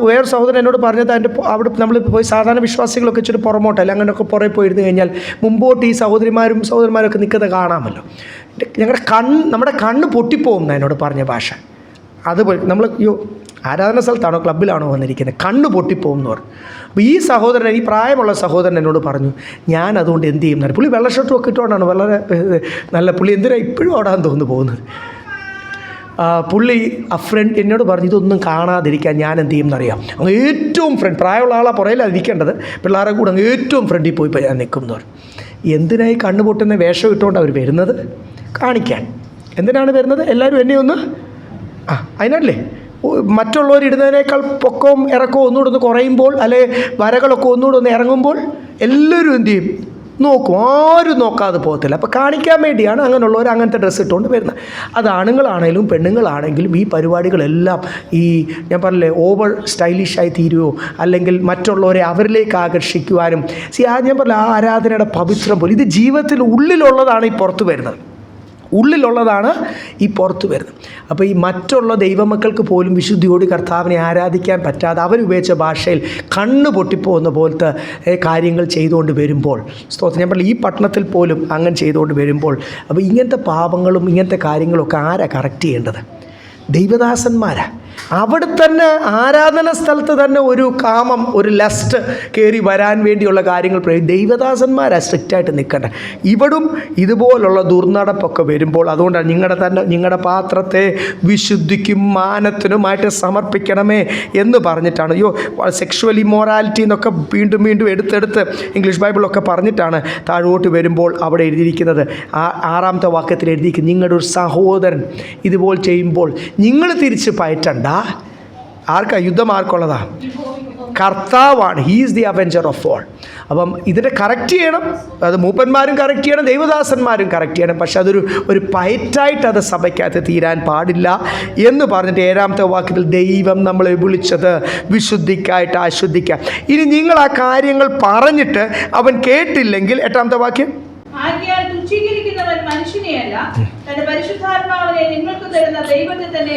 വേറൊരു സഹോദരൻ എന്നോട് പറഞ്ഞത്, അവിടെ നമ്മൾ പോയി സാധാരണ വിശ്വാസികളൊക്കെ ഇച്ചിരി പുറമോട്ടല്ല അങ്ങനെയൊക്കെ പുറകെ പോയിരുന്നു കഴിഞ്ഞാൽ മുമ്പോട്ട് ഈ സഹോദരിമാരൊക്കെ നിൽക്കുന്നത് കാണാമല്ലോ. നമ്മുടെ കണ്ണ് പൊട്ടിപ്പോകും എന്നോട് പറഞ്ഞ ഭാഷ. അതുപോലെ നമ്മൾ ആരാധന സ്ഥലത്താണോ ക്ലബ്ബിലാണോ വന്നിരിക്കുന്നത്, കണ്ണ് പൊട്ടിപ്പോകും എന്ന് പറഞ്ഞു. അപ്പോൾ ഈ പ്രായമുള്ള സഹോദരൻ എന്നോട് പറഞ്ഞു, ഞാൻ അതുകൊണ്ട് എന്ത് ചെയ്യുന്നത്? പുള്ളി വെള്ള ഷർട്ടും ഒക്കെ ഇട്ടുകൊണ്ടാണ്, വളരെ നല്ല പുള്ളി. എന്തിനാണ് ഇപ്പോഴും ഓടാൻ തോന്നുന്നു പോകുന്നത്. പുള്ളി എന്നോട് പറഞ്ഞു, ഇതൊന്നും കാണാതിരിക്കാൻ ഞാൻ എന്ത് ചെയ്യും എന്നറിയാം, അങ്ങ് ഏറ്റവും പ്രായമുള്ള ആളാണ് പുറയിലാണ് ഇരിക്കേണ്ടത്, പിള്ളേരെ കൂടെ അങ്ങ് ഏറ്റവും ഫ്രണ്ടിൽ പോയി ഞാൻ നിൽക്കും എന്ന് പറഞ്ഞു. എന്തിനായി കണ്ണ് പൊട്ടുന്ന വേഷം ഇട്ടുകൊണ്ട് അവർ വരുന്നത്? കാണിക്കാൻ. എന്തിനാണ് വരുന്നത്? എല്ലാവരും എന്നെ ഒന്ന് അതിനല്ലേ മറ്റുള്ളവർ ഇടുന്നതിനേക്കാൾ പൊക്കവും ഇറക്കവും ഒന്നുകൂടെ ഒന്ന് കുറയുമ്പോൾ, അല്ലെ വരകളൊക്കെ ഒന്നുകൂടെ ഒന്ന് ഇറങ്ങുമ്പോൾ എല്ലാവരും എന്ത് ചെയ്യും? നോക്കും, ആരും നോക്കാതെ പോകത്തില്ല. അപ്പോൾ കാണിക്കാൻ വേണ്ടിയാണ് അങ്ങനെയുള്ളവർ അങ്ങനത്തെ ഡ്രസ്സ് ഇട്ടുകൊണ്ട് വരുന്നത്. അത് ആണുങ്ങളാണെങ്കിലും പെണ്ണുങ്ങളാണെങ്കിലും ഈ പരിപാടികളെല്ലാം ഈ ഞാൻ പറഞ്ഞില്ലേ ഓവർ സ്റ്റൈലിഷായി തീരുമോ, അല്ലെങ്കിൽ മറ്റുള്ളവരെ അവരിലേക്ക് ആകർഷിക്കുവാനും ഞാൻ പറഞ്ഞില്ല ആ ആരാധനയുടെ പവിത്രം പോലും ഇത് ജീവിതത്തിൽ ഉള്ളിലുള്ളതാണ് ഈ പുറത്ത് വരുന്നത്, ഉള്ളിലുള്ളതാണ് ഈ പുറത്ത് വരുന്നത്. അപ്പോൾ ഈ മറ്റുള്ള ദൈവമക്കൾക്ക് പോലും വിശുദ്ധിയോട് കർത്താവിനെ ആരാധിക്കാൻ പറ്റാതെ അവരുപയോഗിച്ച ഭാഷയിൽ കണ്ണ് പൊട്ടിപ്പോകുന്ന പോലത്തെ കാര്യങ്ങൾ ചെയ്തുകൊണ്ട് വരുമ്പോൾ, സ്തോത്രം, ഞാൻ പറഞ്ഞില്ല ഈ പട്ടണത്തിൽ പോലും അങ്ങനെ ചെയ്തുകൊണ്ട് വരുമ്പോൾ, അപ്പോൾ ഇങ്ങനത്തെ പാപങ്ങളും ഇങ്ങനത്തെ കാര്യങ്ങളൊക്കെ ആരാ കറക്റ്റ് ചെയ്യേണ്ടത്? ദൈവദാസന്മാരാ. അവിടെ തന്നെ ആരാധന സ്ഥലത്ത് തന്നെ ഒരു കാമം, ഒരു ലസ്റ്റ് കയറി വരാൻ വേണ്ടിയുള്ള കാര്യങ്ങൾ ദൈവദാസന്മാരാ സ്ട്രിക്റ്റായിട്ട് നിൽക്കട്ടെ. ഇവിടും ഇതുപോലുള്ള ദുർനടപ്പൊക്കെ വരുമ്പോൾ അതുകൊണ്ടാണ് നിങ്ങളുടെ പാത്രത്തെ വിശുദ്ധിക്കും മാനത്തിനുമായിട്ട് സമർപ്പിക്കണമേ എന്ന് പറഞ്ഞിട്ടാണ്. സെക്ഷുവൽ ഇമ്മോറാലിറ്റി എന്നൊക്കെ വീണ്ടും വീണ്ടും എടുത്തെടുത്ത് ഇംഗ്ലീഷ് ബൈബിളൊക്കെ പറഞ്ഞിട്ടാണ് താഴോട്ട് വരുമ്പോൾ അവിടെ എഴുതിയിരിക്കുന്നത്. 6ാമത്തെ വാക്യത്തിൽ എഴുതിയിരിക്കുന്നത് നിങ്ങളുടെ ഒരു സഹോദരൻ ഇതുപോലെ ചെയ്യുമ്പോൾ നിങ്ങൾ തിരിച്ച് പയറ്റണ്ട. ആർക്കാ യുദ്ധം? ആർക്കുള്ളതാ? കർത്താവാണ്. He is the avenger of all. അപ്പം ഇതിനെ കറക്റ്റ് ചെയ്യണം. അത് മൂപ്പന്മാരും കറക്റ്റ് ചെയ്യണം, ദൈവദാസന്മാരും കറക്റ്റ് ചെയ്യണം. പക്ഷെ അതൊരു പയറ്റായിട്ട് അത് സഭയ്ക്കകത്ത് തീരാൻ പാടില്ല എന്ന് പറഞ്ഞിട്ട് 7ാമത്തെ വാക്യത്തിൽ ദൈവം നമ്മളെ വിളിച്ചത് വിശുദ്ധിക്കായിട്ട് അശുദ്ധിക്കാം. ഇനി നിങ്ങൾ ആ കാര്യങ്ങൾ പറഞ്ഞിട്ട് അവൻ കേട്ടില്ലെങ്കിൽ 8ാമത്തെ വാക്യം, ആകയാൽ തുച്ഛീകരിക്കുന്നവൻ മനുഷ്യനെയല്ല, തന്റെ പരിശുദ്ധാത്മാവിനെ നിങ്ങൾക്ക് തരുന്ന ദൈവത്തെ തന്നെ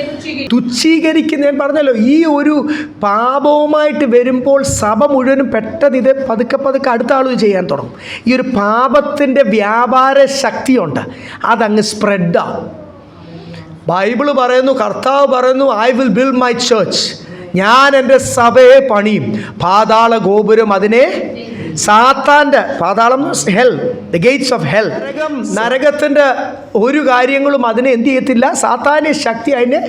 തുച്ഛീകരിക്കുന്ന. ഞാൻ പറഞ്ഞല്ലോ ഈ ഒരു പാപവുമായിട്ട് വരുമ്പോൾ സഭ മുഴുവനും പെട്ടെന്ന് ഇത് പതുക്കെ അടുത്ത ആൾ ചെയ്യാൻ തുടങ്ങും. ഈ ഒരു പാപത്തിൻ്റെ വ്യാപാര ശക്തിയുണ്ട്, അതങ്ങ് സ്പ്രെഡാവും. ബൈബിള് പറയുന്നു, കർത്താവ് പറയുന്നു, I will build my church, ഞാൻ എൻ്റെ സഭയെ പണിയും, പാതാള ഗോപുരം അതിനെ സാത്താൻ്റെ, പാതാളം hell, the gates of hell, നരകത്തിൻ്റെ ഒരു കാര്യങ്ങളും അതിനെ എന്ത് ചെയ്യത്തില്ല, സാത്താന്യ ശക്തി അതിനെ.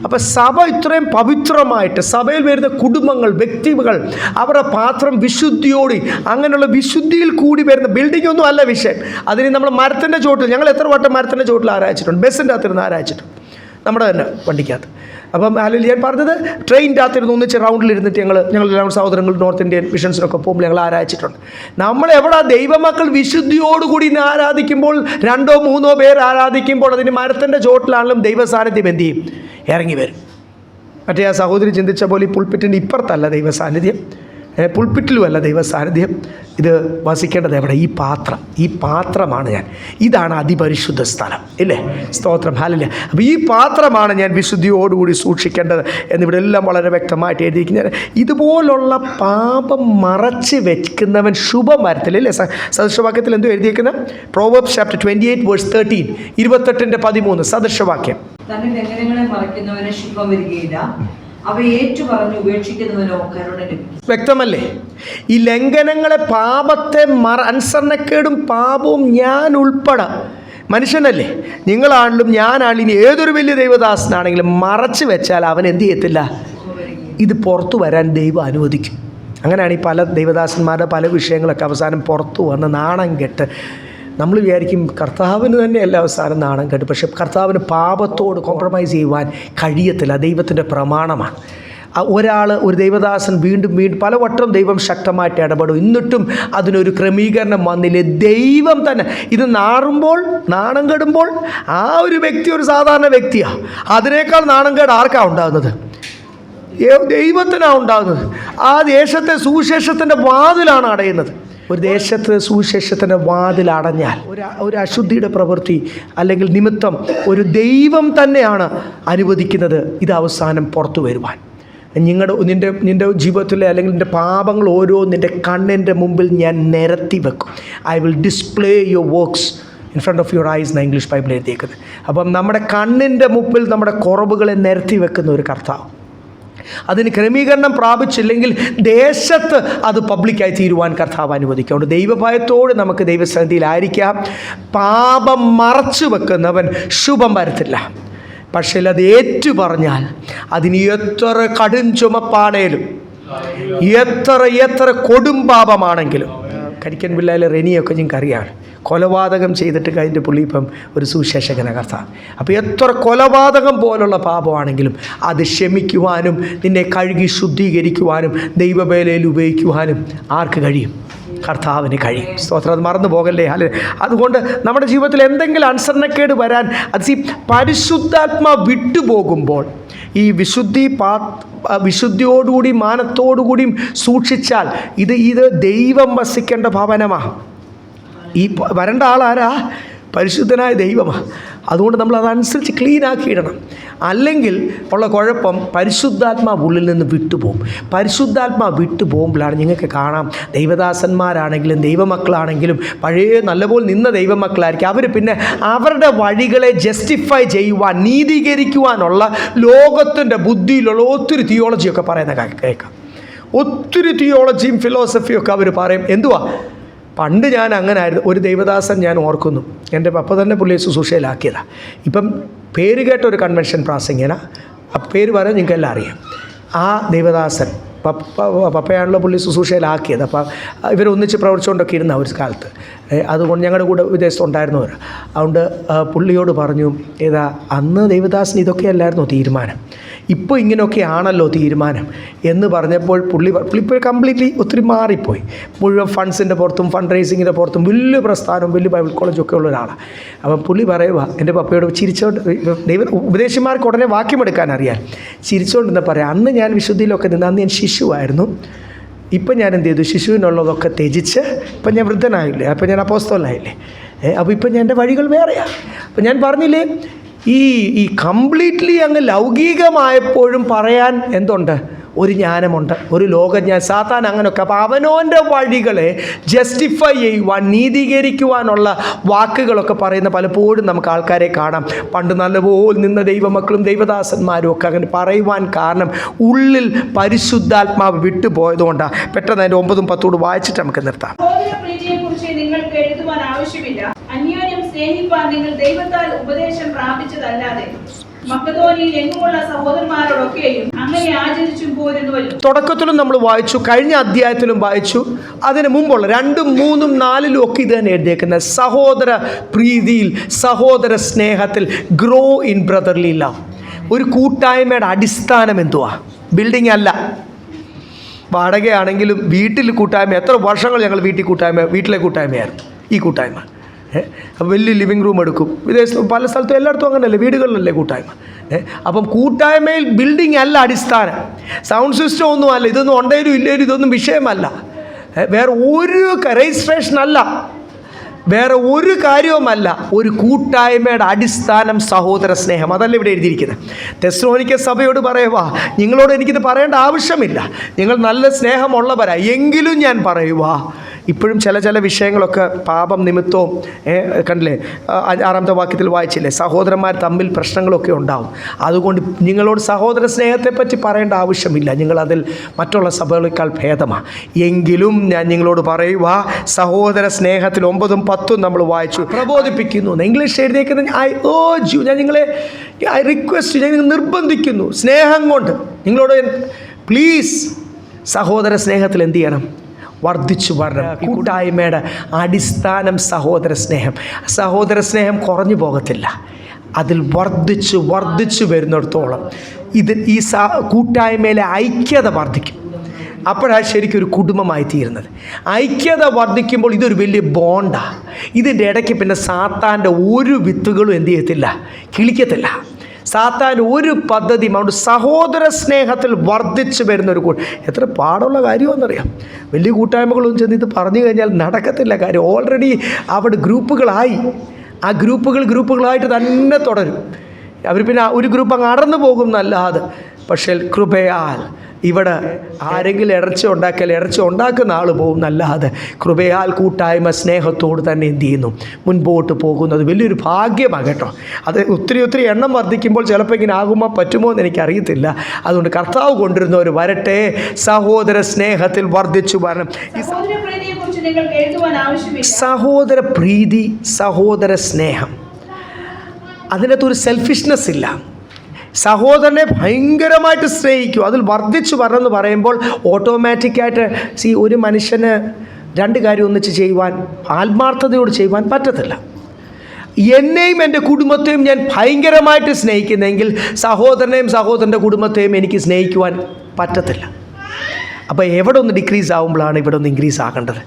അപ്പം സഭ ഇത്രയും പവിത്രമായിട്ട് സഭയിൽ വരുന്ന കുടുംബങ്ങൾ, വ്യക്തികൾ, അവരുടെ പാത്രം വിശുദ്ധിയോടി, അങ്ങനെയുള്ള വിശുദ്ധിയിൽ കൂടി വരുന്ന ബിൽഡിംഗ് ഒന്നും അല്ല വിഷയം. അതിന് നമ്മൾ മരത്തിൻ്റെ ചോട്ടിൽ, ഞങ്ങൾ എത്ര വട്ടം മരത്തിൻ്റെ ചോട്ടിൽ ആരായിച്ചിട്ടുണ്ട്, ബസ്സിൻ്റെ അകത്തിരുന്ന് ആരായിച്ചിട്ടുണ്ട്, നമ്മുടെ തന്നെ വണ്ടിക്കകത്ത്. അപ്പം അല്ലെങ്കിൽ ഞാൻ പറഞ്ഞത് ട്രെയിനിൻ്റെ അകത്തിരുന്ന് ഒന്നിച്ച് റൗണ്ടിലിരുന്നിട്ട് ഞങ്ങൾ സഹോദരങ്ങൾ നോർത്ത് ഇന്ത്യൻ മിഷൻസിനൊക്കെ പോകുമ്പോൾ ഞങ്ങൾ ആരാധിച്ചിട്ടുണ്ട്. നമ്മളെവിടെ ദൈവമക്കൾ വിശുദ്ധിയോടുകൂടി ഇന്ന് ആരാധിക്കുമ്പോൾ, 2 or 3 പേർ ആരാധിക്കുമ്പോൾ അതിന് മരത്തിൻ്റെ ചോട്ടിലാണെങ്കിലും ദൈവ സാന്നിധ്യം എന്ത് ചെയ്യും? ഇറങ്ങി വരും. മറ്റേ ആ സഹോദരി ചിന്തിച്ച പോലെ ഈ പുൾപ്പിറ്റിൻ്റെ ഇപ്പുറത്തല്ല ദൈവ സാന്നിധ്യം, പുൾപ്പിറ്റിലുമല്ല ദൈവ സാന്നിധ്യം. ഇത് വസിക്കേണ്ടത് എവിടെ? ഈ പാത്രമാണ് ഞാൻ. ഇതാണ് അതിപരിശുദ്ധ സ്ഥലം, ഇല്ലേ? സ്തോത്രം, ഹല്ലേലൂയ. അപ്പോൾ ഈ പാത്രമാണ് ഞാൻ വിശുദ്ധിയോടുകൂടി സൂക്ഷിക്കേണ്ടത് എന്നിവിടെ എല്ലാം വളരെ വ്യക്തമായിട്ട് എഴുതിയിരിക്കുന്നത്. ഇതുപോലുള്ള പാപം മറച്ച് വെക്കുന്നവൻ ശുഭം വരത്തില്ല, ഇല്ലേ? സദൃശവാക്യത്തിൽ എന്തോ എഴുതിയിരിക്കുന്നത്? Proverbs chapter 28:13, 28:13 സദൃശവാക്യം. തന്റെ ലംഘനങ്ങളെ മറയ്ക്കുന്നവന് ശുഭം വരികയില്ല, അവ ഏറ്റുപറഞ്ഞ് ഉപേക്ഷിക്കുന്നവനോ കരുണ ലഭിക്കും. വ്യക്തമല്ലേ? ഈ ലംഘനങ്ങളെ, പാപത്തെ അനുസരണക്കേടും പാപവും ഞാൻ ഉൾപ്പെടെ മനുഷ്യനല്ലേ, നിങ്ങളാണെങ്കിലും ഞാനാണെങ്കിലും ഏതൊരു വലിയ ദൈവദാസനാണെങ്കിലും മറച്ചു വെച്ചാൽ അവൻ എന്ത് ചെയ്യത്തില്ല? ഇത് പുറത്തു വരാൻ ദൈവം അനുവദിക്കും. അങ്ങനെയാണ് ഈ പല ദൈവദാസന്മാരുടെ പല വിഷയങ്ങളൊക്കെ അവസാനം പുറത്തു വന്ന് നാണം കെട്ട് നമ്മൾ വിചാരിക്കും കർത്താവിന് തന്നെയല്ല അവസാനം നാണം കെട്ട്. പക്ഷെ കർത്താവിന് പാപത്തോട് കോംപ്രമൈസ് ചെയ്യുവാൻ കഴിയത്തില്ല, ദൈവത്തിൻ്റെ പ്രമാണമാണ്. ഒരു ദൈവദാസൻ വീണ്ടും പലവട്ടം ദൈവം ശക്തമായിട്ട് ഇടപെടും, എന്നിട്ടും അതിനൊരു ക്രമീകരണം വന്നില്ലേ? ദൈവം തന്നെ ഇത് നാണം കെടുമ്പോൾ ആ ഒരു വ്യക്തി ഒരു സാധാരണ വ്യക്തിയാണ്. അതിനേക്കാൾ നാണം കേട് ആർക്കാണ് ഉണ്ടാകുന്നത്? ദൈവത്തിനാണ് ഉണ്ടാകുന്നത്. ആ ദേശത്തെ സുവിശേഷത്തിൻ്റെ വാതിലാണ് അടയുന്നത്. ഒരു ദേശത്ത് സുവിശേഷത്തിൻ്റെ വാതിൽ അടഞ്ഞാൽ ഒരു അശുദ്ധിയുടെ പ്രവൃത്തി അല്ലെങ്കിൽ നിമിത്തം ഒരു ദൈവം തന്നെയാണ് അനുവദിക്കുന്നത് ഇത് അവസാനം പുറത്തു വരുവാൻ. നിൻ്റെ ജീവിതത്തിലെ അല്ലെങ്കിൽ നിൻ്റെ പാപങ്ങൾ ഓരോ നിൻ്റെ കണ്ണിൻ്റെ മുമ്പിൽ ഞാൻ നിരത്തി വെക്കും. I will display your works in front of your eyes എന്നാണ് ഇംഗ്ലീഷ് ബൈബിൾ എഴുതിയേക്കുന്നത്. അപ്പം നമ്മുടെ കണ്ണിൻ്റെ മുമ്പിൽ നമ്മുടെ കുറവുകളെ നിരത്തി വെക്കുന്ന ഒരു കർത്താവ്. അതിന് ക്രമീകരണം പ്രാപിച്ചില്ലെങ്കിൽ ദേശത്ത് അത് പബ്ലിക്കായി തീരുവാൻ കർത്താവ് അനുവദിക്കും. അതുകൊണ്ട് ദൈവഭയത്തോട് നമുക്ക് ദൈവസന്നിധിയിലായിരിക്കാം. പാപം മറച്ചു വെക്കുന്നവൻ ശുഭം വരത്തില്ല. പക്ഷേ അത് ഏറ്റു പറഞ്ഞാൽ അതിന് എത്ര കടും ചുമപ്പാണേലും എത്ര കൊടും പാപമാണെങ്കിലും, കരിക്കൻ വില്ലയിലെ റെനിയൊക്കെ ഞങ്ങൾക്കറിയാം, കൊലപാതകം ചെയ്തിട്ട് കഴിഞ്ഞ പുള്ളി ഇപ്പം ഒരു സുവിശേഷകന കർത്താവ്. അപ്പോൾ എത്ര കൊലപാതകം പോലുള്ള പാപമാണെങ്കിലും അത് ക്ഷമിക്കുവാനും നിന്നെ കഴുകി ശുദ്ധീകരിക്കുവാനും ദൈവവേലയിൽ ഉപയോഗിക്കുവാനും ആർക്ക് കഴിയും? കർത്താവിന് കഴിയും. സ്തോത്രം. അത് മറന്നു പോകല്ലേ. അല്ലെ? അതുകൊണ്ട് നമ്മുടെ ജീവിതത്തിൽ എന്തെങ്കിലും അനുസരണക്കേട് വരാൻ അത് പരിശുദ്ധാത്മാ വിട്ടുപോകുമ്പോൾ ഈ വിശുദ്ധിയോടുകൂടി മാനത്തോടുകൂടിയും സൂക്ഷിച്ചാൽ ഇത് ദൈവം വസിക്കേണ്ട ഭവനമാണ്. ഈ വരേണ്ട ആളാരാ? പരിശുദ്ധനായ ദൈവമാണ്. അതുകൊണ്ട് നമ്മൾ അതനുസരിച്ച് ക്ലീനാക്കി ഇടണം. അല്ലെങ്കിൽ ഉള്ള കുഴപ്പം പരിശുദ്ധാത്മാവ് ഉള്ളിൽ നിന്ന് വിട്ടുപോകും. പരിശുദ്ധാത്മാവ് വിട്ടുപോകുമ്പോഴാണ് നിങ്ങൾക്ക് കാണാം ദൈവദാസന്മാരാണെങ്കിലും ദൈവമക്കളാണെങ്കിലും പഴയ നല്ലപോലെ നിന്ന ദൈവമക്കളായിരിക്കും അവർ പിന്നെ അവരുടെ വഴികളെ ജസ്റ്റിഫൈ ചെയ്യുവാൻ നീതീകരിക്കുവാനുള്ള ലോകത്തിൻ്റെ ബുദ്ധിയിലുള്ള ഒത്തിരി തിയോളജിയൊക്കെ പറയുന്ന കേൾക്കാം. ഒത്തിരി തിയോളജിയും ഫിലോസഫിയും ഒക്കെ അവർ പറയും. എന്തുവാ? പണ്ട് ഞാൻ അങ്ങനെ ആയിരുന്നു. ഒരു ദൈവദാസൻ ഞാൻ ഓർക്കുന്നു, എൻ്റെ പപ്പ തന്നെ പുള്ളിയെ ശുശ്രൂഷയിലാക്കിയതാണ്. ഇപ്പം പേര് കേട്ട ഒരു കൺവെൻഷൻ പ്രാസംഗികന, ആ പേര് പറയാൻ നിങ്ങൾക്കെല്ലാം അറിയാം. ആ ദൈവദാസൻ പപ്പയാണല്ലോ പുള്ളി ശുശ്രൂഷയിലാക്കിയത്. അപ്പം ഇവരൊന്നിച്ച് പ്രവർത്തിച്ചുകൊണ്ടൊക്കെ ഇരുന്ന ഒരു കാലത്ത്. അതുകൊണ്ട് ഞങ്ങളുടെ കൂടെ വിദേശത്തുണ്ടായിരുന്നവർ. അതുകൊണ്ട് പുള്ളിയോട് പറഞ്ഞു, അന്ന് ദൈവദാസൻ ഇതൊക്കെയല്ലായിരുന്നോ തീരുമാനം, ഇപ്പോൾ ഇങ്ങനെയൊക്കെയാണല്ലോ തീരുമാനം എന്ന് പറഞ്ഞപ്പോൾ പുള്ളി ഇപ്പോൾ കംപ്ലീറ്റ്ലി ഒത്തിരി മാറിപ്പോയി. മുഴുവൻ ഫണ്ട്സിൻ്റെ പുറത്തും ഫണ്ട് റേസിങ്ങിൻ്റെ പുറത്തും വലിയ പ്രസ്ഥാനം, വലിയ ബൈബിൾ കോളേജൊക്കെ ഉള്ള ഒരാളാണ്. അപ്പം പുള്ളി പറയുക എൻ്റെ പപ്പയോട് ചിരിച്ചോണ്ട്, ഉപദേശിമാർക്ക് ഉടനെ വാക്യമെടുക്കാൻ അറിയാൻ, ചിരിച്ചുകൊണ്ടെന്ന് പറയാം, അന്ന് ഞാൻ വിശുദ്ധിയിലൊക്കെ നിന്ന്, അന്ന് ഞാൻ ശിശുവായിരുന്നു, ഇപ്പം ഞാൻ എന്ത് ചെയ്തു, ശിശുവിനുള്ളതൊക്കെ ത്യജിച്ച് ഇപ്പം ഞാൻ വൃദ്ധനായില്ലേ, അപ്പം ഞാൻ അപ്പോസ്തലനായില്ലേ, അപ്പോൾ ഇപ്പം ഞാൻ എൻ്റെ വഴികൾ വേറെയാണ്. അപ്പം ഞാൻ പറഞ്ഞില്ലേ, ഈ കംപ്ലീറ്റ്ലി അങ്ങ് ലൗകികമായപ്പോഴും പറയാൻ എന്തുണ്ട്? ഒരു ജ്ഞാനമുണ്ട്, ഒരു ലോകജ്ഞാനം. സാത്താൻ അങ്ങനെയൊക്കെ. അപ്പോൾ അവനവൻ്റെ വഴികളെ ജസ്റ്റിഫൈ ചെയ്യുവാൻ, നീതീകരിക്കുവാനുള്ള വാക്കുകളൊക്കെ പറയുന്ന പലപ്പോഴും നമുക്ക് ആൾക്കാരെ കാണാം. പണ്ട് നല്ലപോലെ നിന്ന ദൈവമക്കളും ദൈവദാസന്മാരും ഒക്കെ അങ്ങനെ പറയുവാൻ കാരണം ഉള്ളിൽ പരിശുദ്ധാത്മാവ് വിട്ടുപോയതുകൊണ്ടാണ്. പെട്ടെന്ന് അതിൻ്റെ 9ഉം 10 വായിച്ചിട്ട് നമുക്ക് നിർത്താം. സഹോദരപ്രീതിയെക്കുറിച്ച് നിങ്ങൾക്ക് എഴുതുവാൻ ആവശ്യമില്ല. അന്യോന്യം സ്നേഹിപ്പാൻ നിങ്ങൾ ദൈവത്താൽ ഉപദേശം പ്രാപിച്ചതല്ലാതെ മക്കതോനിയിൽ എങ്ങുമുള്ള സഹോദരന്മാരോടൊക്കെയും അങ്ങനെ ആചരിച്ചും പോരുന്നുവല്ലോ. തുടക്കത്തിലും നമ്മൾ വായിച്ചു, കഴിഞ്ഞ അധ്യായത്തിലും വായിച്ചു, അതിന് മുമ്പുള്ള 2, 3, 4 ഒക്കെ ഇത് തന്നെ എഴുതിയേക്കുന്നത്. സഹോദര പ്രീതിയിൽ, സഹോദര സ്നേഹത്തിൽ, ഗ്രോ ഇൻ ബ്രദർലി ലവ്. ഒരു കൂട്ടായ്മയുടെ അടിസ്ഥാനം എന്തുവാ? ബിൽഡിംഗ് അല്ല. വാടകയാണെങ്കിലും വീട്ടിൽ കൂട്ടായ്മ. എത്ര വർഷങ്ങൾ ഞങ്ങൾ വീട്ടിലെ കൂട്ടായ്മയായിരുന്നു ഈ കൂട്ടായ്മ. അപ്പം വലിയ ലിവിങ് റൂം എടുക്കും. വിദേശത്ത് പല സ്ഥലത്തും എല്ലായിടത്തും അങ്ങനെയല്ലേ, വീടുകളിലല്ലേ കൂട്ടായ്മ. അപ്പം കൂട്ടായ്മയിൽ ബിൽഡിംഗ് അല്ല അടിസ്ഥാനം, സൗണ്ട് സിസ്റ്റം ഒന്നും അല്ല, ഇതൊന്നും ഉണ്ടേലും ഇല്ലേലും ഇതൊന്നും വിഷയമല്ല, വേറെ ഒരു രജിസ്ട്രേഷൻ അല്ല, വേറെ ഒരു കാര്യവുമല്ല. ഒരു കൂട്ടായ്മയുടെ അടിസ്ഥാനം സഹോദര സ്നേഹം. അതല്ല ഇവിടെ എഴുതിയിരിക്കുന്നത്. തെസ്സലോനിക്ക സഭയോട് പറയുക, നിങ്ങളോട് എനിക്കിത് പറയേണ്ട ആവശ്യമില്ല, നിങ്ങൾ നല്ല സ്നേഹമുള്ളവരാ, എങ്കിലും ഞാൻ പറയുക, ഇപ്പോഴും ചില വിഷയങ്ങളൊക്കെ പാപം നിമിത്തവും കണ്ടില്ലേ, 6ാമത്തെ വാക്യത്തിൽ വായിച്ചില്ലേ, സഹോദരന്മാർ തമ്മിൽ പ്രശ്നങ്ങളൊക്കെ ഉണ്ടാവും. അതുകൊണ്ട് നിങ്ങളോട് സഹോദര സ്നേഹത്തെപ്പറ്റി പറയേണ്ട ആവശ്യമില്ല, നിങ്ങളതിൽ മറ്റുള്ള സഭകളേക്കാൾ ഭേദമാണ്. എങ്കിലും ഞാൻ നിങ്ങളോട് പറയുക, സഹോദര സ്നേഹത്തിൽ 9ഉം 10ഉം നമ്മൾ വായിച്ചു, പ്രബോധിപ്പിക്കുന്നു. ഇംഗ്ലീഷ് എഴുതിയേക്കുന്നത് ഞാൻ നിങ്ങളെ റിക്വസ്റ്റ്, ഞാൻ നിർബന്ധിക്കുന്നു സ്നേഹം കൊണ്ട് നിങ്ങളോട്, പ്ലീസ് സഹോദര സ്നേഹത്തിൽ എന്ത് ചെയ്യണം? വർദ്ധിച്ചു വരണം. കൂട്ടായ്മയുടെ അടിസ്ഥാനം സഹോദര സ്നേഹം. സഹോദര സ്നേഹം കുറഞ്ഞു പോകത്തില്ല, അതിൽ വർദ്ധിച്ചു വരുന്നിടത്തോളം ഈ കൂട്ടായ്മയിലെ ഐക്യത വർദ്ധിക്കും. അപ്പോഴാണ് ശരിക്കും ഒരു കുടുംബമായി തീരുന്നത്. ഐക്യത വർദ്ധിക്കുമ്പോൾ ഇതൊരു വലിയ ബോണ്ടാണ്. ഇതിൻ്റെ ഇടയ്ക്ക് പിന്നെ സാത്താൻ്റെ ഒരു വിത്തുകളും എന്ത് ചെയ്യത്തില്ല, കിളിക്കത്തില്ല. സാത്താൻ ഒരു പദ്ധതിയും. അതുകൊണ്ട് സഹോദര സ്നേഹത്തിൽ വർദ്ധിച്ചു വരുന്നൊരു എത്ര പാടുള്ള കാര്യമെന്നറിയാം. വലിയ കൂട്ടായ്മകളൊന്നും ചെന്ന് ഇത് പറഞ്ഞു കഴിഞ്ഞാൽ നടക്കത്തില്ല കാര്യം. ഓൾറെഡി അവിടെ ഗ്രൂപ്പുകളായി. ആ ഗ്രൂപ്പുകളായിട്ട് തന്നെ തുടരും. അവർ പിന്നെ ഒരു ഗ്രൂപ്പ് അങ്ങ് അടർന്നു പോകും എന്നല്ലാതെ. പക്ഷേ കൃപയാൽ ഇവിടെ ആരെങ്കിലും ഇറച്ചി ഉണ്ടാക്കുന്ന ആൾ പോകും എന്നല്ലാതെ കൃപയാൽ കൂട്ടായ്മ സ്നേഹത്തോട് തന്നെ എന്ത് ചെയ്യുന്നു, മുൻപോട്ട് പോകുന്നത് വലിയൊരു ഭാഗ്യമാണ് കേട്ടോ. അത് ഒത്തിരി എണ്ണം വർദ്ധിക്കുമ്പോൾ ചിലപ്പോൾ ഇങ്ങനെ ആകുമ്പോൾ പറ്റുമോ എന്ന് എനിക്കറിയത്തില്ല. അതുകൊണ്ട് കർത്താവ് കൊണ്ടിരുന്നവർ വരട്ടെ, സഹോദര സ്നേഹത്തിൽ വർദ്ധിച്ചു വരണം. സഹോദര പ്രീതി, സഹോദര സ്നേഹം, അതിനകത്തൊരു സെൽഫിഷ്നെസ് ഇല്ല. സഹോദരനെ ഭയങ്കരമായിട്ട് സ്നേഹിക്കും, അതിൽ വർദ്ധിച്ചു വരണമെന്ന് പറയുമ്പോൾ ഓട്ടോമാറ്റിക്കായിട്ട് ഒരു മനുഷ്യന് 2 കാര്യം ഒന്നിച്ച് ചെയ്യുവാൻ, ആത്മാർത്ഥതയോട് ചെയ്യുവാൻ പറ്റത്തില്ല. എന്നെയും എൻ്റെ കുടുംബത്തെയും ഞാൻ ഭയങ്കരമായിട്ട് സ്നേഹിക്കുന്നെങ്കിൽ സഹോദരനെയും സഹോദരൻ്റെ കുടുംബത്തെയും എനിക്ക് സ്നേഹിക്കുവാൻ പറ്റത്തില്ല. അപ്പോൾ എവിടെ ഒന്ന് ഡിക്രീസ് ആകുമ്പോഴാണ് ഇവിടെ ഒന്ന് ഇൻക്രീസ് ആകേണ്ടത്.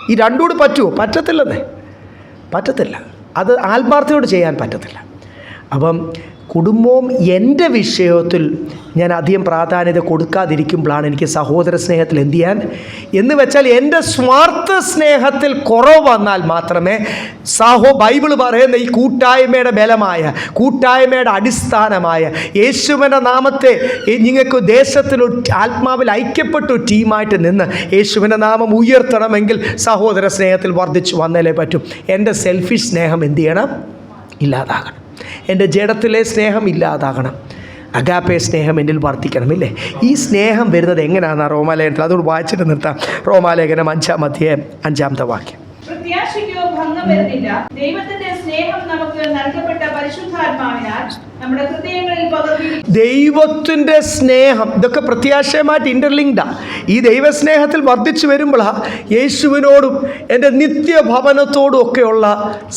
ഈ രണ്ടും കൂടി പറ്റുമോ? പറ്റത്തില്ലെന്നേ, പറ്റത്തില്ല. അത് ആത്മാർത്ഥയോട് ചെയ്യാൻ പറ്റത്തില്ല. അപ്പം കുടുംബവും എൻ്റെ വിഷയത്തിൽ ഞാൻ അധികം പ്രാധാന്യത കൊടുക്കാതിരിക്കുമ്പോഴാണ് എനിക്ക് സഹോദര സ്നേഹത്തിൽ എന്ത് ചെയ്യാൻ എന്ന് വെച്ചാൽ എൻ്റെ സ്വാർത്ഥ സ്നേഹത്തിൽ കുറവ് വന്നാൽ മാത്രമേ ബൈബിൾ പറയുന്ന ഈ കൂട്ടായ്മയുടെ ബലമായ, കൂട്ടായ്മയുടെ അടിസ്ഥാനമായ യേശുവിൻ്റെ നാമത്തെ നിങ്ങൾക്ക് ദേശത്തിൽ ആത്മാവിൽ ഐക്യപ്പെട്ട ടീമായിട്ട് നിന്ന് യേശുവിൻ്റെ നാമം ഉയർത്തണമെങ്കിൽ സഹോദര സ്നേഹത്തിൽ വർദ്ധിച്ചു വന്നാലേ പറ്റും. എൻ്റെ സെൽഫിഷ് സ്നേഹം എന്ത് ചെയ്യണം? ഇല്ലാതാകണം. എൻ്റെ ജഡത്തിലെ സ്നേഹം ഇല്ലാതാകണം. അഗാപ്പെ സ്നേഹം എന്നിൽ വർദ്ധിക്കണം. ഇല്ലേ? ഈ സ്നേഹം വരുന്നത് എങ്ങനെയാണെന്ന് റോമാലേഖനത്തിൽ, അതുകൊണ്ട് വായിച്ചിട്ട് നിർത്താം. റോമാലേഖനം 5-ാം അധ്യായം 5-ാമത്തെ വാക്യം. പ്രത്യാശയ്ക്കോ ഭംഗം വരുന്നില്ല. ദൈവത്തിന്റെ സ്നേഹം നമുക്ക് നൽകപ്പെട്ട പരിശുദ്ധാത്മാവിനാൽ നമ്മുടെ ഹൃദയങ്ങളിൽ പകർത്തി. ദൈവത്തിൻ്റെ സ്നേഹം, ഇതൊക്കെ പ്രത്യാശയുമായിട്ട് ഇൻ്റർലിങ്ക്ഡാ. ഈ ദൈവസ്നേഹത്തിൽ വർദ്ധിച്ചു വരുമ്പോഴാണ് യേശുവിനോടും എൻ്റെ നിത്യഭവനത്തോടും ഒക്കെയുള്ള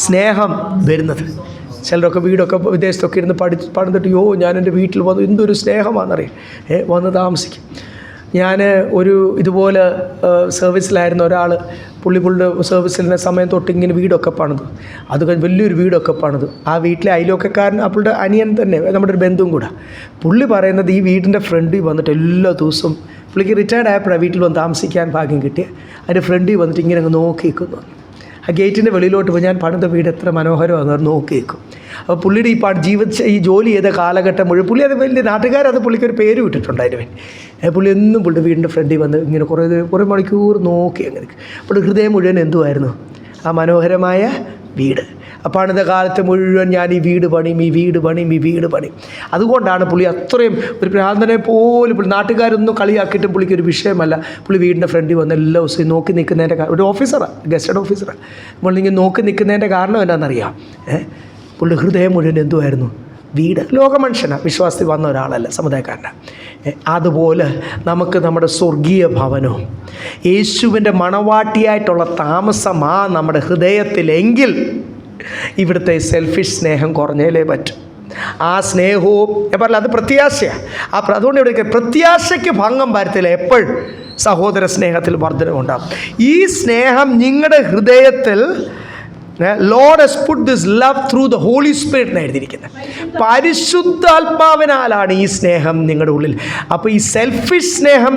സ്നേഹം വരുന്നത്. ചിലരൊക്കെ വീടൊക്കെ വിദേശത്തൊക്കെ ഇരുന്ന് പണിതിട്ട് ഞാൻ എൻ്റെ വീട്ടിൽ വന്നു എന്തൊരു സ്നേഹമാണെന്നറിയാം, വന്ന് താമസിക്കും. ഞാൻ ഒരു ഇതുപോലെ സർവീസിലായിരുന്ന ഒരാൾ, പുള്ളിയുടെ സർവീസിൻ്റെ സമയം തൊട്ട് ഇങ്ങനെ വീടൊക്കെ പണിതു. അത് കഴിഞ്ഞ് വലിയൊരു വീടൊക്കെ പണിതു. ആ വീട്ടിലെ അയൽവക്കക്കാരൻ അവളുടെ അനിയൻ തന്നെ, നമ്മുടെ ഒരു ബന്ധുവും കൂടെ. പുള്ളി പറയുന്നത് ഈ വീടിൻ്റെ ഫ്രണ്ടിൽ വന്നിട്ട് എല്ലാ ദിവസവും, പുള്ളിക്ക് റിട്ടയർഡ് ആയപ്പോഴാണ് വീട്ടിൽ വന്ന് താമസിക്കാൻ ഭാഗ്യം കിട്ടിയ, അതിൻ്റെ ഫ്രണ്ടിൽ വന്നിട്ട് ഇങ്ങനെ അങ്ങ് നോക്കി നിൽക്കുന്നു. ആ ഗേറ്റിൻ്റെ വെളിയിലോട്ട് പോയി ഞാൻ പണിത വീട് എത്ര മനോഹരമാണെന്ന് നോക്കി നിൽക്കും. അപ്പോൾ പുള്ളിയുടെ ഈ ജോലി ചെയ്ത കാലഘട്ടം മുഴുവൻ പുള്ളി അത് വലിയ നാട്ടുകാരത് പുള്ളിക്കൊരു പേര് വിട്ടിട്ടുണ്ട് അതിന് വേണ്ടി. പുള്ളി എന്നും പുള്ളിയുടെ വീടിൻ്റെ ഫ്രണ്ടിൽ വന്ന് ഇങ്ങനെ കുറേ മണിക്കൂർ നോക്കി അങ്ങനെ. പുള്ളി ഹൃദയം മുഴുവൻ എന്തുമായിരുന്നു? ആ മനോഹരമായ വീട്. അപ്പോൾ പണിത കാലത്ത് മുഴുവൻ ഞാൻ ഈ വീട് പണിയും, ഈ വീട് പണിയും, ഈ വീട് പണിയും. അതുകൊണ്ടാണ് പുള്ളി അത്രയും ഒരു പ്രാന്തനെ പോലും, പുള്ളി നാട്ടുകാരൊന്നും കളിയാക്കിയിട്ടും പുള്ളിക്കൊരു വിഷയമല്ല. പുള്ളി വീടിൻ്റെ ഫ്രണ്ടിൽ വന്ന് എല്ലാ ദിവസവും നോക്കി നിൽക്കുന്നതിൻ്റെ ഒരു ഓഫീസറാണ്, ഗസ്റ്റഡ് ഓഫീസറാണ്. നമ്മളിങ്ങനെ നോക്കി നിൽക്കുന്നതിൻ്റെ കാരണം എന്താണെന്നറിയാം? പുള്ളി ഹൃദയം മുഴുവൻ എന്തുമായിരുന്നു? വീട്. ലോകമനുഷ്യനാണ്, വിശ്വാസത്തിൽ വന്ന ഒരാളല്ല, സമുദായക്കാരനാണ്. അതുപോലെ നമുക്ക് നമ്മുടെ സ്വർഗീയ ഭവനവും യേശുവിൻ്റെ മണവാട്ടിയായിട്ടുള്ള താമസമാ നമ്മുടെ ഹൃദയത്തിലെങ്കിൽ ഇവിടുത്തെ സെൽഫിഷ് സ്നേഹം കുറഞ്ഞേലേ പറ്റും. ആ സ്നേഹവും ഞാൻ പറഞ്ഞില്ല, അത് പ്രത്യാശയാണ്. അതുകൊണ്ട് ഇവിടെ പ്രത്യാശയ്ക്ക് ഭംഗം വരുത്തില്ല. എപ്പോഴും സഹോദര സ്നേഹത്തിൽ വർധനമുണ്ടാകും. ഈ സ്നേഹം നിങ്ങളുടെ ഹൃദയത്തിൽ Lord has put this love through the Holy Spirit എന്ന് എഴുതിയിരിക്കുന്നത്. പരിശുദ്ധാത്മാവിനാലാണ് ഈ സ്നേഹം നിങ്ങളുടെ ഉള്ളിൽ. അപ്പോൾ ഈ സെൽഫിഷ് സ്നേഹം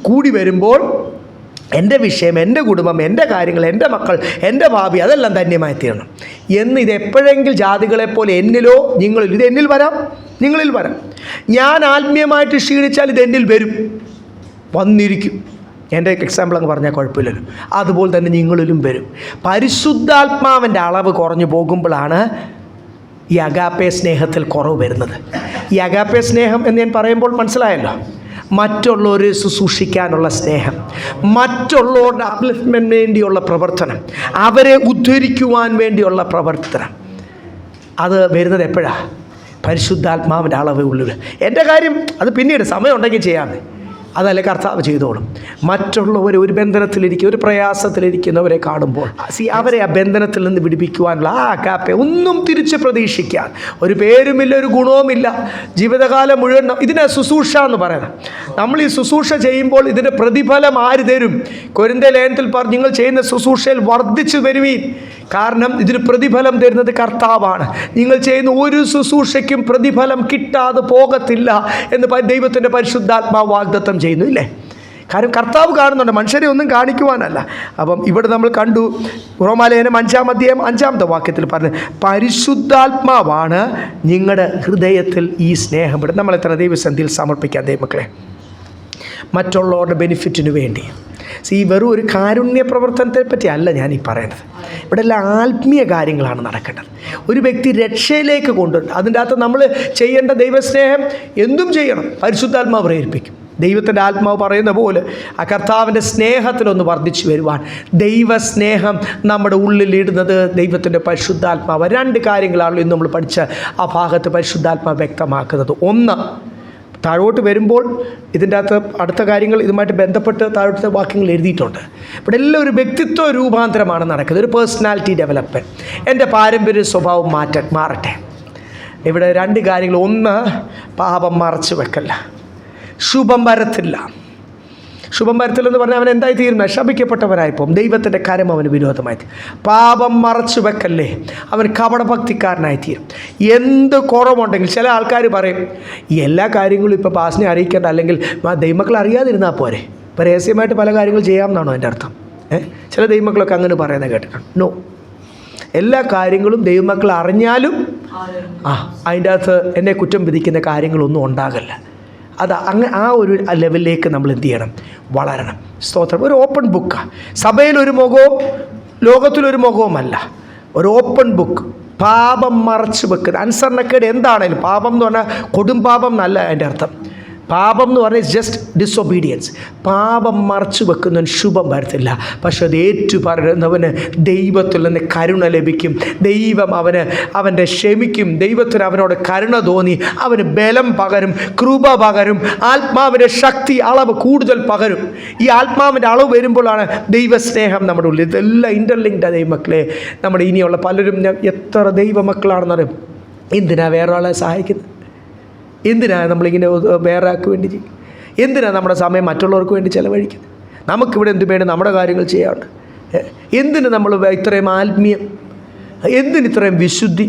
കൂടി വരുമ്പോൾ എൻ്റെ വിഷയം, എൻ്റെ കുടുംബം, എൻ്റെ കാര്യങ്ങൾ, എൻ്റെ മക്കൾ, എൻ്റെ ഭാവി അതെല്ലാം ധന്യമായി തീരണം എന്ന് ഇത് എപ്പോഴെങ്കിലും ജാതികളെപ്പോലെ എന്നിലോ നിങ്ങളിൽ, ഇത് എന്നിൽ വരാം, നിങ്ങളിൽ വരാം. ഞാൻ ആത്മീയമായിട്ട് ക്ഷീണിച്ചാൽ ഇത് എന്നിൽ വരും, വന്നിരിക്കും. എൻ്റെ എക്സാമ്പിൾ അങ്ങ് പറഞ്ഞാൽ കുഴപ്പമില്ലല്ലോ. അതുപോലെ തന്നെ നിങ്ങളിലും വരും. പരിശുദ്ധാത്മാവിൻ്റെ അളവ് കുറഞ്ഞു പോകുമ്പോഴാണ് ഈ അഗാപ്പെ സ്നേഹത്തിൽ കുറവ് വരുന്നത്. ഈ അഗാപ്പെ സ്നേഹം എന്ന് ഞാൻ പറയുമ്പോൾ മനസ്സിലായല്ലോ, മറ്റുള്ളവരെ ശുശ്രൂഷിക്കാനുള്ള സ്നേഹം, മറ്റുള്ളവരുടെ അപ്ലിഫ്റ്റ്മെൻറ്റിന് വേണ്ടിയുള്ള പ്രവർത്തനം, അവരെ ഉദ്ധരിക്കുവാൻ വേണ്ടിയുള്ള പ്രവർത്തനം, അത് വരുന്നത് എപ്പോഴാണ്? പരിശുദ്ധാത്മാവിൻ്റെ അളവ് ഉള്ളിൽ. എൻ്റെ കാര്യം അത് പിന്നീട് സമയം ഉണ്ടെങ്കിൽ ചെയ്യാമേ, അതല്ലേ കർത്താവ് ചെയ്തോളും. മറ്റുള്ളവർ ഒരു ബന്ധനത്തിലിരിക്കും, ഒരു പ്രയാസത്തിലിരിക്കുന്നവരെ കാണുമ്പോൾ അവരെ ആ ബന്ധനത്തിൽ നിന്ന് വിടിപ്പിക്കുവാനുള്ള ആ അഗാപ്പെ ഒന്നും തിരിച്ച് പ്രതീക്ഷിക്കാൻ ഒരു പേരുമില്ല, ഒരു ഗുണവുമില്ല. ജീവിതകാലം മുഴുവൻ ഇതിനെ ശുശ്രൂഷ എന്ന് പറയുന്നത്. നമ്മൾ ഈ ശുശ്രൂഷ ചെയ്യുമ്പോൾ ഇതിൻ്റെ പ്രതിഫലം ആര് തരും? കൊരിന്ത്യർ ലേഖനത്തിൽ പറഞ്ഞു, നിങ്ങൾ ചെയ്യുന്ന ശുശ്രൂഷയിൽ വർദ്ധിച്ചു വരുവീൻ, കാരണം ഇതിന് പ്രതിഫലം തരുന്നത് കർത്താവാണ്. നിങ്ങൾ ചെയ്യുന്ന ഒരു ശുശ്രൂഷയ്ക്കും പ്രതിഫലം കിട്ടാതെ പോകത്തില്ല എന്ന് ദൈവത്തിൻ്റെ പരിശുദ്ധാത്മാവ് വാഗ്ദത്തം ചെയ്യുന്നു, ഇല്ലേ? കാരണം കർത്താവ് കാണുന്നുണ്ട്, മനുഷ്യരെ ഒന്നും കാണിക്കുവാനല്ല. അപ്പം ഇവിടെ നമ്മൾ കണ്ടു, റോമാലേഖനം 5-ാം അധ്യായം 5-ാമത്തെ വാക്യത്തിൽ പറഞ്ഞു, പരിശുദ്ധാത്മാവാണ് നിങ്ങളുടെ ഹൃദയത്തിൽ ഈ സ്നേഹം. ഇവിടെ നമ്മൾ എത്ര ദൈവസന്നിധിയിൽ സമർപ്പിക്കാം ദൈവമക്കളെ, മറ്റുള്ളവരുടെ ബെനിഫിറ്റിന് വേണ്ടി. ഈ വെറും ഒരു കാരുണ്യ പ്രവർത്തനത്തെ പറ്റി അല്ല ഞാൻ ഈ പറയുന്നത്. ഇവിടെ എല്ലാം ആത്മീയ കാര്യങ്ങളാണ് നടക്കേണ്ടത്. ഒരു വ്യക്തി രക്ഷയിലേക്ക് കൊണ്ടുവരണം. അതിൻ്റെ അകത്ത് നമ്മൾ ചെയ്യേണ്ട ദൈവസ്നേഹം എന്തും ചെയ്യണം. പരിശുദ്ധാത്മാവ് പ്രേരിപ്പിക്കും. ദൈവത്തിൻ്റെ ആത്മാവ് പറയുന്ന പോലെ ആ കർത്താവിൻ്റെ സ്നേഹത്തിലൊന്ന് വർദ്ധിച്ചു വരുവാൻ ദൈവസ്നേഹം നമ്മുടെ ഉള്ളിലിടുന്നത് ദൈവത്തിൻ്റെ പരിശുദ്ധാത്മാവ്. 2 കാര്യങ്ങളാണല്ലോ ഇന്ന് നമ്മൾ പഠിച്ച ആ ഭാഗത്ത് പരിശുദ്ധാത്മാവ് വ്യക്തമാക്കുന്നത്. ഒന്ന്, താഴോട്ട് വരുമ്പോൾ ഇതിൻ്റെ അകത്ത് അടുത്ത കാര്യങ്ങൾ ഇതുമായിട്ട് ബന്ധപ്പെട്ട് താഴോട്ടത്തെ വാക്യങ്ങൾ എഴുതിയിട്ടുണ്ട്. ഇവിടെ എല്ലാം ഒരു വ്യക്തിത്വ രൂപാന്തരമാണ് നടക്കുന്നത്, ഒരു പേഴ്സണാലിറ്റി ഡെവലപ്മെൻറ്റ്. എൻ്റെ പാരമ്പര്യ സ്വഭാവം മാറട്ടെ. ഇവിടെ 2 കാര്യങ്ങൾ. ഒന്ന്, പാപം മറച്ചു വെക്കല്ല, ശുഭം വരത്തില്ല. ശുഭം വരുത്തില്ലെന്ന് പറഞ്ഞാൽ അവൻ എന്തായി തീരുന്ന? ശപിക്കപ്പെട്ടവനായിപ്പോൾ ദൈവത്തിൻ്റെ കരം അവന് വിരോധമായി തീരും. പാപം മറച്ചു വെക്കല്ലേ, അവൻ കപടഭക്തിക്കാരനായി തീരും. എന്ത് കുറവുണ്ടെങ്കിൽ ചില ആൾക്കാർ പറയും ഈ എല്ലാ കാര്യങ്ങളും ഇപ്പോൾ പാസിനെ അറിയിക്കേണ്ട, അല്ലെങ്കിൽ ദൈവമക്കൾ അറിയാതിരുന്നാൽ പോരെ, ഇപ്പോൾ രഹസ്യമായിട്ട് പല കാര്യങ്ങൾ ചെയ്യാമെന്നാണോ എൻ്റെ അർത്ഥം? ചില ദൈവമക്കളൊക്കെ അങ്ങനെ പറയുന്നത് കേട്ടിട്ടുണ്ട്. നോ, എല്ലാ കാര്യങ്ങളും ദൈവമക്കൾ അറിഞ്ഞാലും അതിൻ്റെ അകത്ത് എന്നെ കുറ്റം വിധിക്കുന്ന കാര്യങ്ങളൊന്നും ഉണ്ടാകില്ല. അത് ആ ഒരു ലെവലിലേക്ക് നമ്മൾ എന്ത് ചെയ്യണം? വളരണം. സ്തോത്രം. ഒരു ഓപ്പൺ ബുക്കാണ്. സഭയിലൊരു മുഖവും ലോകത്തിലൊരു മുഖവുമല്ല, ഒരു ഓപ്പൺ ബുക്ക്. പാപം മറച്ചു വെക്കുന്നത്, അനുസരണക്കേട് എന്താണേലും, പാപം എന്ന് പറഞ്ഞാൽ കൊടും പാപം എന്നല്ല അതിൻ്റെ അർത്ഥം. പാപം എന്ന് പറഞ്ഞാൽ ജസ്റ്റ് ഡിസൊബീഡിയൻസ്. പാപം മറച്ചു വെക്കുന്നവൻ ശുഭം വരത്തില്ല. പക്ഷെ അത് ഏറ്റു പറയുന്നവന് ദൈവത്തിൽ നിന്ന് കരുണ ലഭിക്കും. ദൈവം അവൻ്റെ ക്ഷമിക്കും. ദൈവത്തിന് അവനോട് കരുണ തോന്നി അവന് ബലം പകരും, കൃപ പകരും, ആത്മാവിൻ്റെ ശക്തി അളവ് കൂടുതൽ പകരും. ഈ ആത്മാവിൻ്റെ അളവ് വരുമ്പോഴാണ് ദൈവസ്നേഹം നമ്മുടെ ഉള്ളിൽ. ഇതെല്ലാം ഇൻ്റർലിങ്ക്ഡാണ് ദൈവമക്കളെ. നമ്മുടെ ഇനിയുള്ള പലരും എത്ര ദൈവമക്കളാണെന്നറിയും. എന്തിനാണ് വേറെ ആളെ സഹായിക്കുന്നത്? എന്തിനാണ് നമ്മളിങ്ങനെ വേറെ ആൾക്ക് വേണ്ടി ചെയ്യും? എന്തിനാണ് നമ്മുടെ സമയം മറ്റുള്ളവർക്ക് വേണ്ടി ചിലവഴിക്കുന്നത്? നമുക്കിവിടെ എന്ത് വേണം? നമ്മുടെ കാര്യങ്ങൾ ചെയ്യാറുണ്ട്. എന്തിന് നമ്മൾ ഇത്രയും ആത്മീയം? എന്തിന് ഇത്രയും വിശുദ്ധി?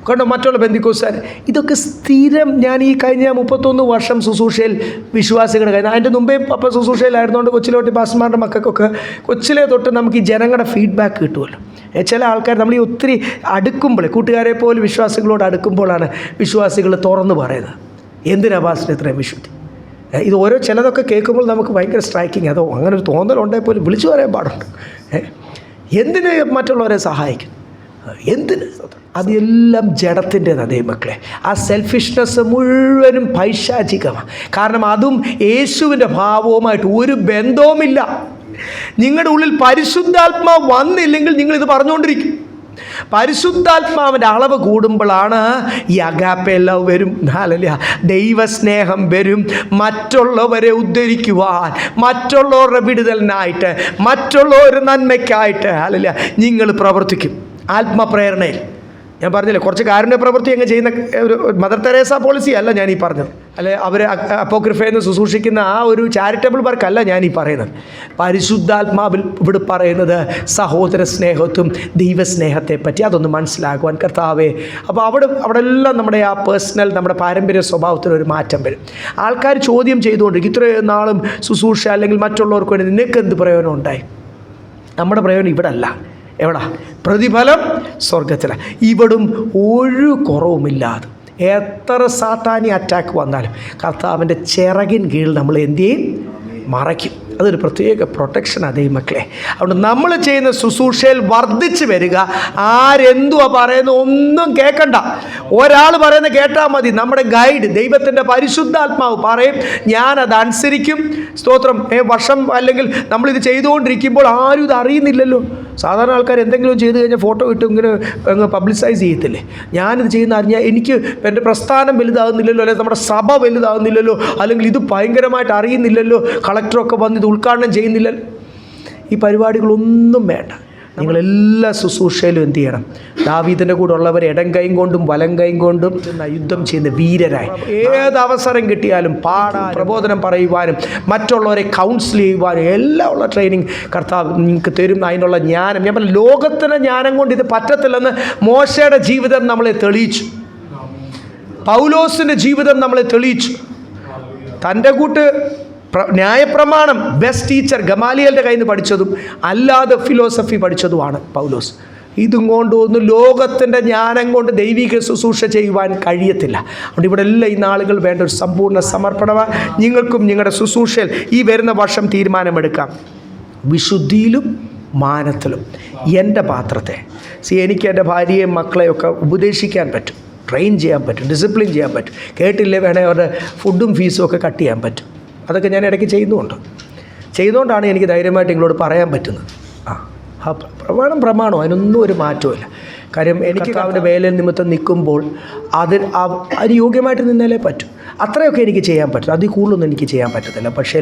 കണ്ടോ മറ്റുള്ള ബന്ധുക്കോസ്സാർ ഇതൊക്കെ സ്ഥിരം. ഞാൻ ഈ കഴിഞ്ഞ 31 വർഷം ശുശ്രൂഷയിൽ വിശ്വാസികളുടെ കഴിഞ്ഞ, അതിൻ്റെ മുമ്പേ അപ്പം ശുശ്രൂഷയിലായിരുന്നുകൊണ്ട് കൊച്ചിലോട്ട് പാസ്റ്റർമാരുടെ മക്കൾക്കൊക്കെ കൊച്ചിലെ തൊട്ട് നമുക്ക് ഈ ജനങ്ങളുടെ ഫീഡ്ബാക്ക് കിട്ടുമല്ലോ. ചില ആൾക്കാർ നമ്മൾ ഈ ഒത്തിരി അടുക്കുമ്പോൾ, കൂട്ടുകാരെ പോലെ വിശ്വാസികളോട് അടുക്കുമ്പോഴാണ് വിശ്വാസികൾ തുറന്ന് പറയുന്നത്, എന്തിനാ പാസ്റ്റർ ഇത്രയും വിശുദ്ധി? ഇത് ഓരോ ചിലതൊക്കെ കേൾക്കുമ്പോൾ നമുക്ക് ഭയങ്കര സ്ട്രൈക്കിങ്. അതോ അങ്ങനെ ഒരു തോന്നലുണ്ടെങ്കിൽ പോലും വിളിച്ചു പറയാൻ പാടുണ്ട്. എന്തിന് മറ്റുള്ളവരെ സഹായിക്കും? എന്തിന്? അതെല്ലാം ജഡത്തിൻ്റെതാണ് ദൈവമക്കളെ. ആ സെൽഫിഷ്നെസ് മുഴുവനും പൈശാചികമാണ്. കാരണം അതും യേശുവിൻ്റെ ഭാവവുമായിട്ട് ഒരു ബന്ധവുമില്ല. നിങ്ങളുടെ ഉള്ളിൽ പരിശുദ്ധാത്മാവ് വന്നില്ലെങ്കിൽ നിങ്ങളിത് പറഞ്ഞുകൊണ്ടിരിക്കും. പരിശുദ്ധാത്മാവിൻ്റെ അളവ് കൂടുമ്പോഴാണ് ഈ അഗാപ്പെ ലവ് വരും. ഹല്ലേലൂയ. ദൈവസ്നേഹം വരും. മറ്റുള്ളവരെ ഉദ്ധരിക്കുവാൻ, മറ്റുള്ളവരുടെ വിടുതലിനായിട്ട്, മറ്റുള്ളവരുടെ നന്മയ്ക്കായിട്ട് ഹല്ലേലൂയ നിങ്ങൾ പ്രവർത്തിക്കും. ആത്മപ്രേരണയിൽ ഞാൻ പറഞ്ഞില്ലേ, കുറച്ച് കാരുണ്യ പ്രവൃത്തി അങ്ങ് ചെയ്യുന്ന ഒരു മദർ തെരേസ പോളിസി അല്ല ഞാൻ ഈ പറഞ്ഞത്. അല്ലെ അവർ അപ്പോക്രിഫയെന്ന് ശുശ്രൂഷിക്കുന്ന ആ ഒരു ചാരിറ്റബിൾ വർക്കല്ല ഞാൻ ഈ പറയുന്നത്. പരിശുദ്ധാത്മാവിൽ ഇവിടെ പറയുന്നത് സഹോദര സ്നേഹത്വം, ദൈവസ്നേഹത്തെ പറ്റി അതൊന്ന് മനസ്സിലാക്കുവാൻ കർത്താവേ. അപ്പോൾ അവിടെ എല്ലാം നമ്മുടെ ആ പേഴ്സണൽ, നമ്മുടെ പാരമ്പര്യ സ്വഭാവത്തിനൊരു മാറ്റം വരും. ആൾക്കാർ ചോദ്യം ചെയ്തുകൊണ്ടിരിക്കും, ഇത്രയും നാളും ശുശ്രൂഷ അല്ലെങ്കിൽ മറ്റുള്ളവർക്ക് വേണ്ടി നിനക്ക് എന്ത് പ്രയോജനം ഉണ്ടായി? നമ്മുടെ പ്രയോജനം ഇവിടെ അല്ല. എവിടാ? പ്രതിഫലം സ്വർഗത്തിലാണ്. ഇവിടും ഒരു കുറവുമില്ലാതെ എത്ര സാത്താനി അറ്റാക്ക് വന്നാലും കർത്താവിൻ്റെ ചിറകിൻ കീഴിൽ നമ്മൾ എന്ത് ചെയ്യും? മറയ്ക്കും. അതൊരു പ്രത്യേക പ്രൊട്ടക്ഷനാണ് ദൈവമക്കളെ. അതുകൊണ്ട് നമ്മൾ ചെയ്യുന്ന ശുശ്രൂഷയിൽ വർദ്ധിച്ച് വരിക. ആരെന്തുവാ പറയുന്നത് ഒന്നും കേൾക്കണ്ട. ഒരാൾ പറയുന്നത് കേട്ടാൽ മതി. നമ്മുടെ ഗൈഡ് ദൈവത്തിൻ്റെ പരിശുദ്ധാത്മാവ് പറയും, ഞാനത് അനുസരിക്കും. സ്തോത്രം. വർഷം അല്ലെങ്കിൽ നമ്മളിത് ചെയ്തുകൊണ്ടിരിക്കുമ്പോൾ ആരും ഇത് അറിയുന്നില്ലല്ലോ. സാധാരണ ആൾക്കാർ എന്തെങ്കിലും ചെയ്ത് കഴിഞ്ഞാൽ ഫോട്ടോ ഇട്ട് ഇങ്ങനെ പബ്ലിസൈസ് ചെയ്യത്തില്ലേ? ഞാനിത് ചെയ്യുന്ന അറിഞ്ഞാൽ എനിക്ക് എൻ്റെ പ്രസ്ഥാനം വലുതാകുന്നില്ലല്ലോ, അല്ലെങ്കിൽ നമ്മുടെ സഭ വലുതാകുന്നില്ലല്ലോ, അല്ലെങ്കിൽ ഇത് ഭയങ്കരമായിട്ട് അറിയുന്നില്ലല്ലോ, കളക്ടറൊക്കെ വന്ന് ഇത് ഉദ്ഘാടനം ചെയ്യുന്നില്ലല്ലോ. ഈ പരിപാടികളൊന്നും വേണ്ട. നിങ്ങളെല്ലാ ശുശ്രൂഷയിലും എന്ത് ചെയ്യണം? ദാവീദിൻ്റെ കൂടെ ഉള്ളവർ ഇടം കൈയും കൊണ്ടും വലം കൈയും കൊണ്ടും യുദ്ധം ചെയ്യുന്ന വീരരായി, ഏത് അവസരം കിട്ടിയാലും പാടാൻ, പ്രബോധനം പറയുവാനും, മറ്റുള്ളവരെ കൗൺസിൽ ചെയ്യുവാനും എല്ലാം ഉള്ള ട്രെയിനിങ് കർത്താവ് നിങ്ങൾക്ക് തരും. അതിനുള്ള ജ്ഞാനം, ഞാൻ പറഞ്ഞ ലോകത്തിൻ്റെ ജ്ഞാനം കൊണ്ട് ഇത് പറ്റത്തില്ലെന്ന് മോശയുടെ ജീവിതം നമ്മളെ തെളിയിച്ചു. പൗലോസിൻ്റെ ജീവിതം നമ്മളെ തെളിയിച്ചു. തൻ്റെ കൂട്ട് ന്യായപ്രമാണം ബെസ്റ്റ് ടീച്ചർ ഗമാലിയലിൻ്റെ കയ്യിൽ നിന്ന് പഠിച്ചതും അല്ലാതെ ഫിലോസഫി പഠിച്ചതുമാണ് പൗലോസ്. ഇതും കൊണ്ടൊന്നും ലോകത്തിൻ്റെ ജ്ഞാനം കൊണ്ട് ദൈവിക ശുശ്രൂഷ ചെയ്യുവാൻ കഴിയത്തില്ല. അതുകൊണ്ട് ഇവിടെ എല്ലാം ഈ നാളുകൾ വേണ്ട ഒരു സമ്പൂർണ്ണ സമർപ്പണമാണ്. നിങ്ങൾക്കും നിങ്ങളുടെ ശുശ്രൂഷയിൽ ഈ വരുന്ന വർഷം തീരുമാനമെടുക്കാം. വിശുദ്ധിയിലും മാനത്തിലും എൻ്റെ പാത്രത്തെ എനിക്ക് എൻ്റെ ഭാര്യയെയും മക്കളെയൊക്കെ ഉപദേശിക്കാൻ പറ്റും, ട്രെയിൻ ചെയ്യാൻ പറ്റും, ഡിസിപ്ലിൻ ചെയ്യാൻ പറ്റും. കേട്ടില്ലേ വേണേൽ അവരുടെ ഫുഡും ഫീസും ഒക്കെ കട്ട് ചെയ്യാൻ പറ്റും. അതൊക്കെ ഞാൻ ഇടയ്ക്ക് ചെയ്യുന്നതുകൊണ്ടാണ് എനിക്ക് ധൈര്യമായിട്ട് നിങ്ങളോട് പറയാൻ പറ്റുന്നത്. പ്രമാണം അതിനൊന്നും ഒരു മാറ്റമില്ല. കാര്യം എനിക്ക് അവൻ്റെ വേലയിൽ നിമിത്തം നിൽക്കുമ്പോൾ അതിന് യോഗ്യമായിട്ട് നിന്നാലേ പറ്റും. അത്രയൊക്കെ എനിക്ക് ചെയ്യാൻ പറ്റും. അതിൽ കൂടുതലൊന്നും എനിക്ക് ചെയ്യാൻ പറ്റത്തില്ല. പക്ഷേ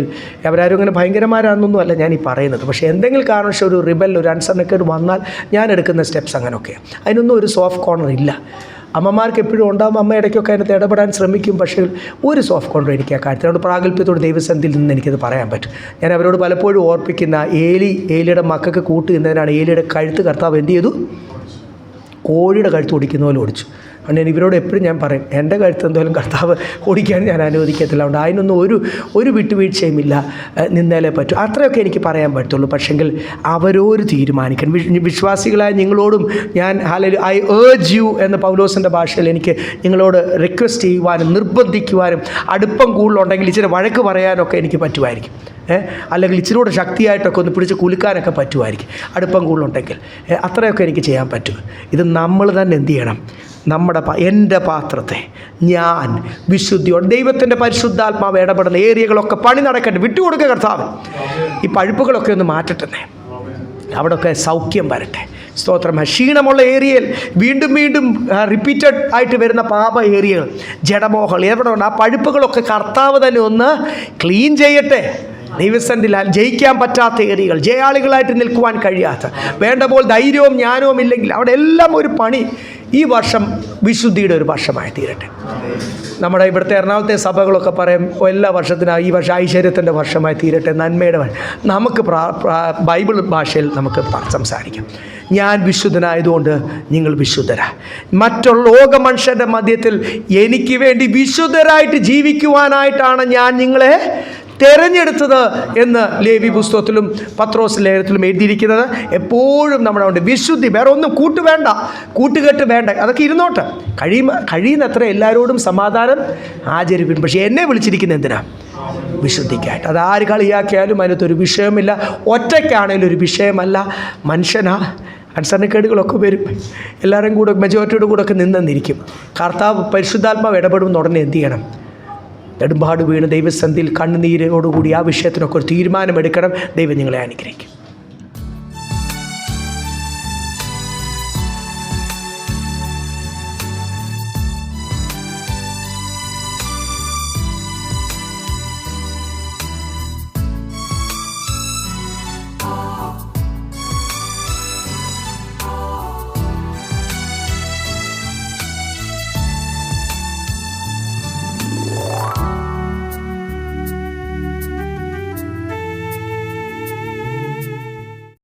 അവരാരും അങ്ങനെ ഭയങ്കരമാരാണെന്നൊന്നും അല്ല ഞാൻ ഈ പറയുന്നത്. പക്ഷേ എന്തെങ്കിലും കാരണവശാൽ ഒരു റിബൽ, ഒരു അനുസരണക്കേട് വന്നാൽ ഞാൻ എടുക്കുന്ന സ്റ്റെപ്സ് അങ്ങനെയൊക്കെയാണ്. അതിനൊന്നും ഒരു സോഫ്റ്റ് കോർണർ ഇല്ല. അമ്മമാർക്ക് എപ്പോഴും ഉണ്ടാകും, അമ്മ ഇടയ്ക്കൊക്കെ അതിനകത്ത് ഇടപെടാൻ ശ്രമിക്കും. പക്ഷേ ഒരു സോഫ്റ്റ് കോൺട്രോ എനിക്ക് ആ കാര്യത്തിനോട് പ്രാഗൽഭ്യത്തോട് ദൈവസന്നിധിയിൽ നിന്ന് എനിക്കത് പറയാൻ പറ്റും. ഞാൻ അവരോട് പലപ്പോഴും ഓർപ്പിക്കുന്ന ഏലിയുടെ മക്കൾക്ക് കൂട്ട് നിന്നതിനാണ് ഏലിയുടെ കഴുത്ത് കർത്താവ് എന്ത് ചെയ്തു? കോഴിയുടെ കഴുത്ത് ഒടിക്കുന്ന പോലെ ഒടിച്ചു. അതുകൊണ്ട് ഞാൻ ഇവരോട് എപ്പോഴും ഞാൻ പറയും, എൻ്റെ കഴുത്ത് എന്തായാലും കർത്താവ് ഓടിക്കാൻ ഞാൻ അനുവദിക്കത്തില്ല. അതുകൊണ്ട് അതിനൊന്നും ഒരു വിട്ടുവീഴ്ചയുമില്ല, നിന്നേലേ പറ്റൂ. അത്രയൊക്കെ എനിക്ക് പറയാൻ പറ്റുള്ളൂ. പക്ഷെങ്കിൽ അവരോട് തീരുമാനിക്കണം. വിശ്വാസികളായ നിങ്ങളോടും ഞാൻ ഐ ഏർജ് യു എന്ന പൗലോസിൻ്റെ ഭാഷയിൽ എനിക്ക് നിങ്ങളോട് റിക്വസ്റ്റ് ചെയ്യുവാനും നിർബന്ധിക്കുവാനും അടുപ്പം കൂടുതലുണ്ടെങ്കിൽ ഇച്ചിരി വഴക്ക് പറയാനൊക്കെ എനിക്ക് പറ്റുമായിരിക്കും. അല്ലെങ്കിൽ ഇച്ചിരൂടെ ശക്തിയായിട്ടൊക്കെ ഒന്ന് പിടിച്ച് കുലുക്കാനൊക്കെ പറ്റുമായിരിക്കും അടുപ്പം കൂടുതലുണ്ടെങ്കിൽ. അത്രയൊക്കെ എനിക്ക് ചെയ്യാൻ പറ്റും. ഇത് നമ്മൾ തന്നെ എന്ത് ചെയ്യണം? എൻ്റെ പാത്രത്തെ ഞാൻ വിശുദ്ധിയോടെ ദൈവത്തിൻ്റെ പരിശുദ്ധാത്മാവ് ഇടപെടുന്ന ഏരിയകളൊക്കെ പണി നടക്കട്ടെ, വിട്ടുകൊടുക്കുക കർത്താവ്. ഈ പഴുപ്പുകളൊക്കെ ഒന്ന് മാറ്റട്ടെ, അവിടെയൊക്കെ സൗഖ്യം വരട്ടെ. സ്തോത്രം. ക്ഷീണമുള്ള ഏരിയയിൽ വീണ്ടും വീണ്ടും റിപ്പീറ്റഡ് ആയിട്ട് വരുന്ന പാപ ഏരിയകൾ, ജഡമോഹങ്ങൾ എവിടെ ഉണ്ട്, ആ പഴുപ്പുകളൊക്കെ കർത്താവ് തന്നെ ഒന്ന് ക്ലീൻ ചെയ്യട്ടെ. ദൈവസന്നിധിയിൽ ജയിക്കാൻ പറ്റാത്ത ഏരിയകൾ, ജയാളികളായിട്ട് നിൽക്കുവാൻ കഴിയാത്ത, വേണ്ട പോലെ ധൈര്യവും ജ്ഞാനവും ഇല്ലെങ്കിൽ അവിടെ എല്ലാം ഒരു പണി. ഈ വർഷം വിശുദ്ധിയുടെ ഒരു വർഷമായി തീരട്ടെ. നമ്മുടെ ഇവിടുത്തെ എറണാകുളത്തെ സഭകളൊക്കെ പറയും എല്ലാ വർഷത്തിനും ഈ വർഷം ഐശ്വര്യത്തിൻ്റെ വർഷമായി തീരട്ടെ, നന്മയുടെ നമുക്ക് ബൈബിൾ ഭാഷയിൽ നമുക്ക് സംസാരിക്കാം. ഞാൻ വിശുദ്ധനായതുകൊണ്ട് നിങ്ങൾ വിശുദ്ധരാ. മറ്റുള്ള ലോക മനുഷ്യരുടെ മധ്യത്തിൽ എനിക്ക് വേണ്ടി വിശുദ്ധരായിട്ട് ജീവിക്കുവാനായിട്ടാണ് ഞാൻ നിങ്ങളെ തിരഞ്ഞെടുത്തത് എന്ന് ലേവി പുസ്തകത്തിലും പത്രോസ് ലേഖനത്തിലും എഴുതിയിരിക്കുന്നത്. എപ്പോഴും നമ്മുടെ ഉണ്ട് വിശുദ്ധി. വേറെ ഒന്നും കൂട്ടുകെട്ട് വേണ്ട, അതൊക്കെ ഇരുന്നോട്ടെ. കഴിയുന്നത്ര എല്ലാവരോടും സമാധാനം ആചരിപ്പിക്കും. പക്ഷേ എന്നെ വിളിച്ചിരിക്കുന്നത് എന്തിനാ? വിശുദ്ധിക്കായിട്ട്. അത് ആര് കളിയാക്കിയാലും അതിനകത്തൊരു വിഷയമില്ല. ഒറ്റയ്ക്കാണേലും ഒരു വിഷയമല്ല. മനുഷ്യനാ, അനുസരണക്കേടുകളൊക്കെ വരും. എല്ലാവരും കൂടെ മെജോറിറ്റിയുടെ കൂടെ ഒക്കെ നിന്നിരിക്കും. കർത്താവ് പരിശുദ്ധാത്മാവ് ഇടപെടുമെന്ന് ഉടനെ എന്ത് ചെയ്യണം? നെടുമ്പാട് വീണ് ദൈവസന്നിധിയിൽ കണ്ണുനീരോടുകൂടി ആ വിഷയത്തിനൊക്കെ ഒരു തീരുമാനമെടുക്കണം. ദൈവം നിങ്ങളെ അനുഗ്രഹിക്കും.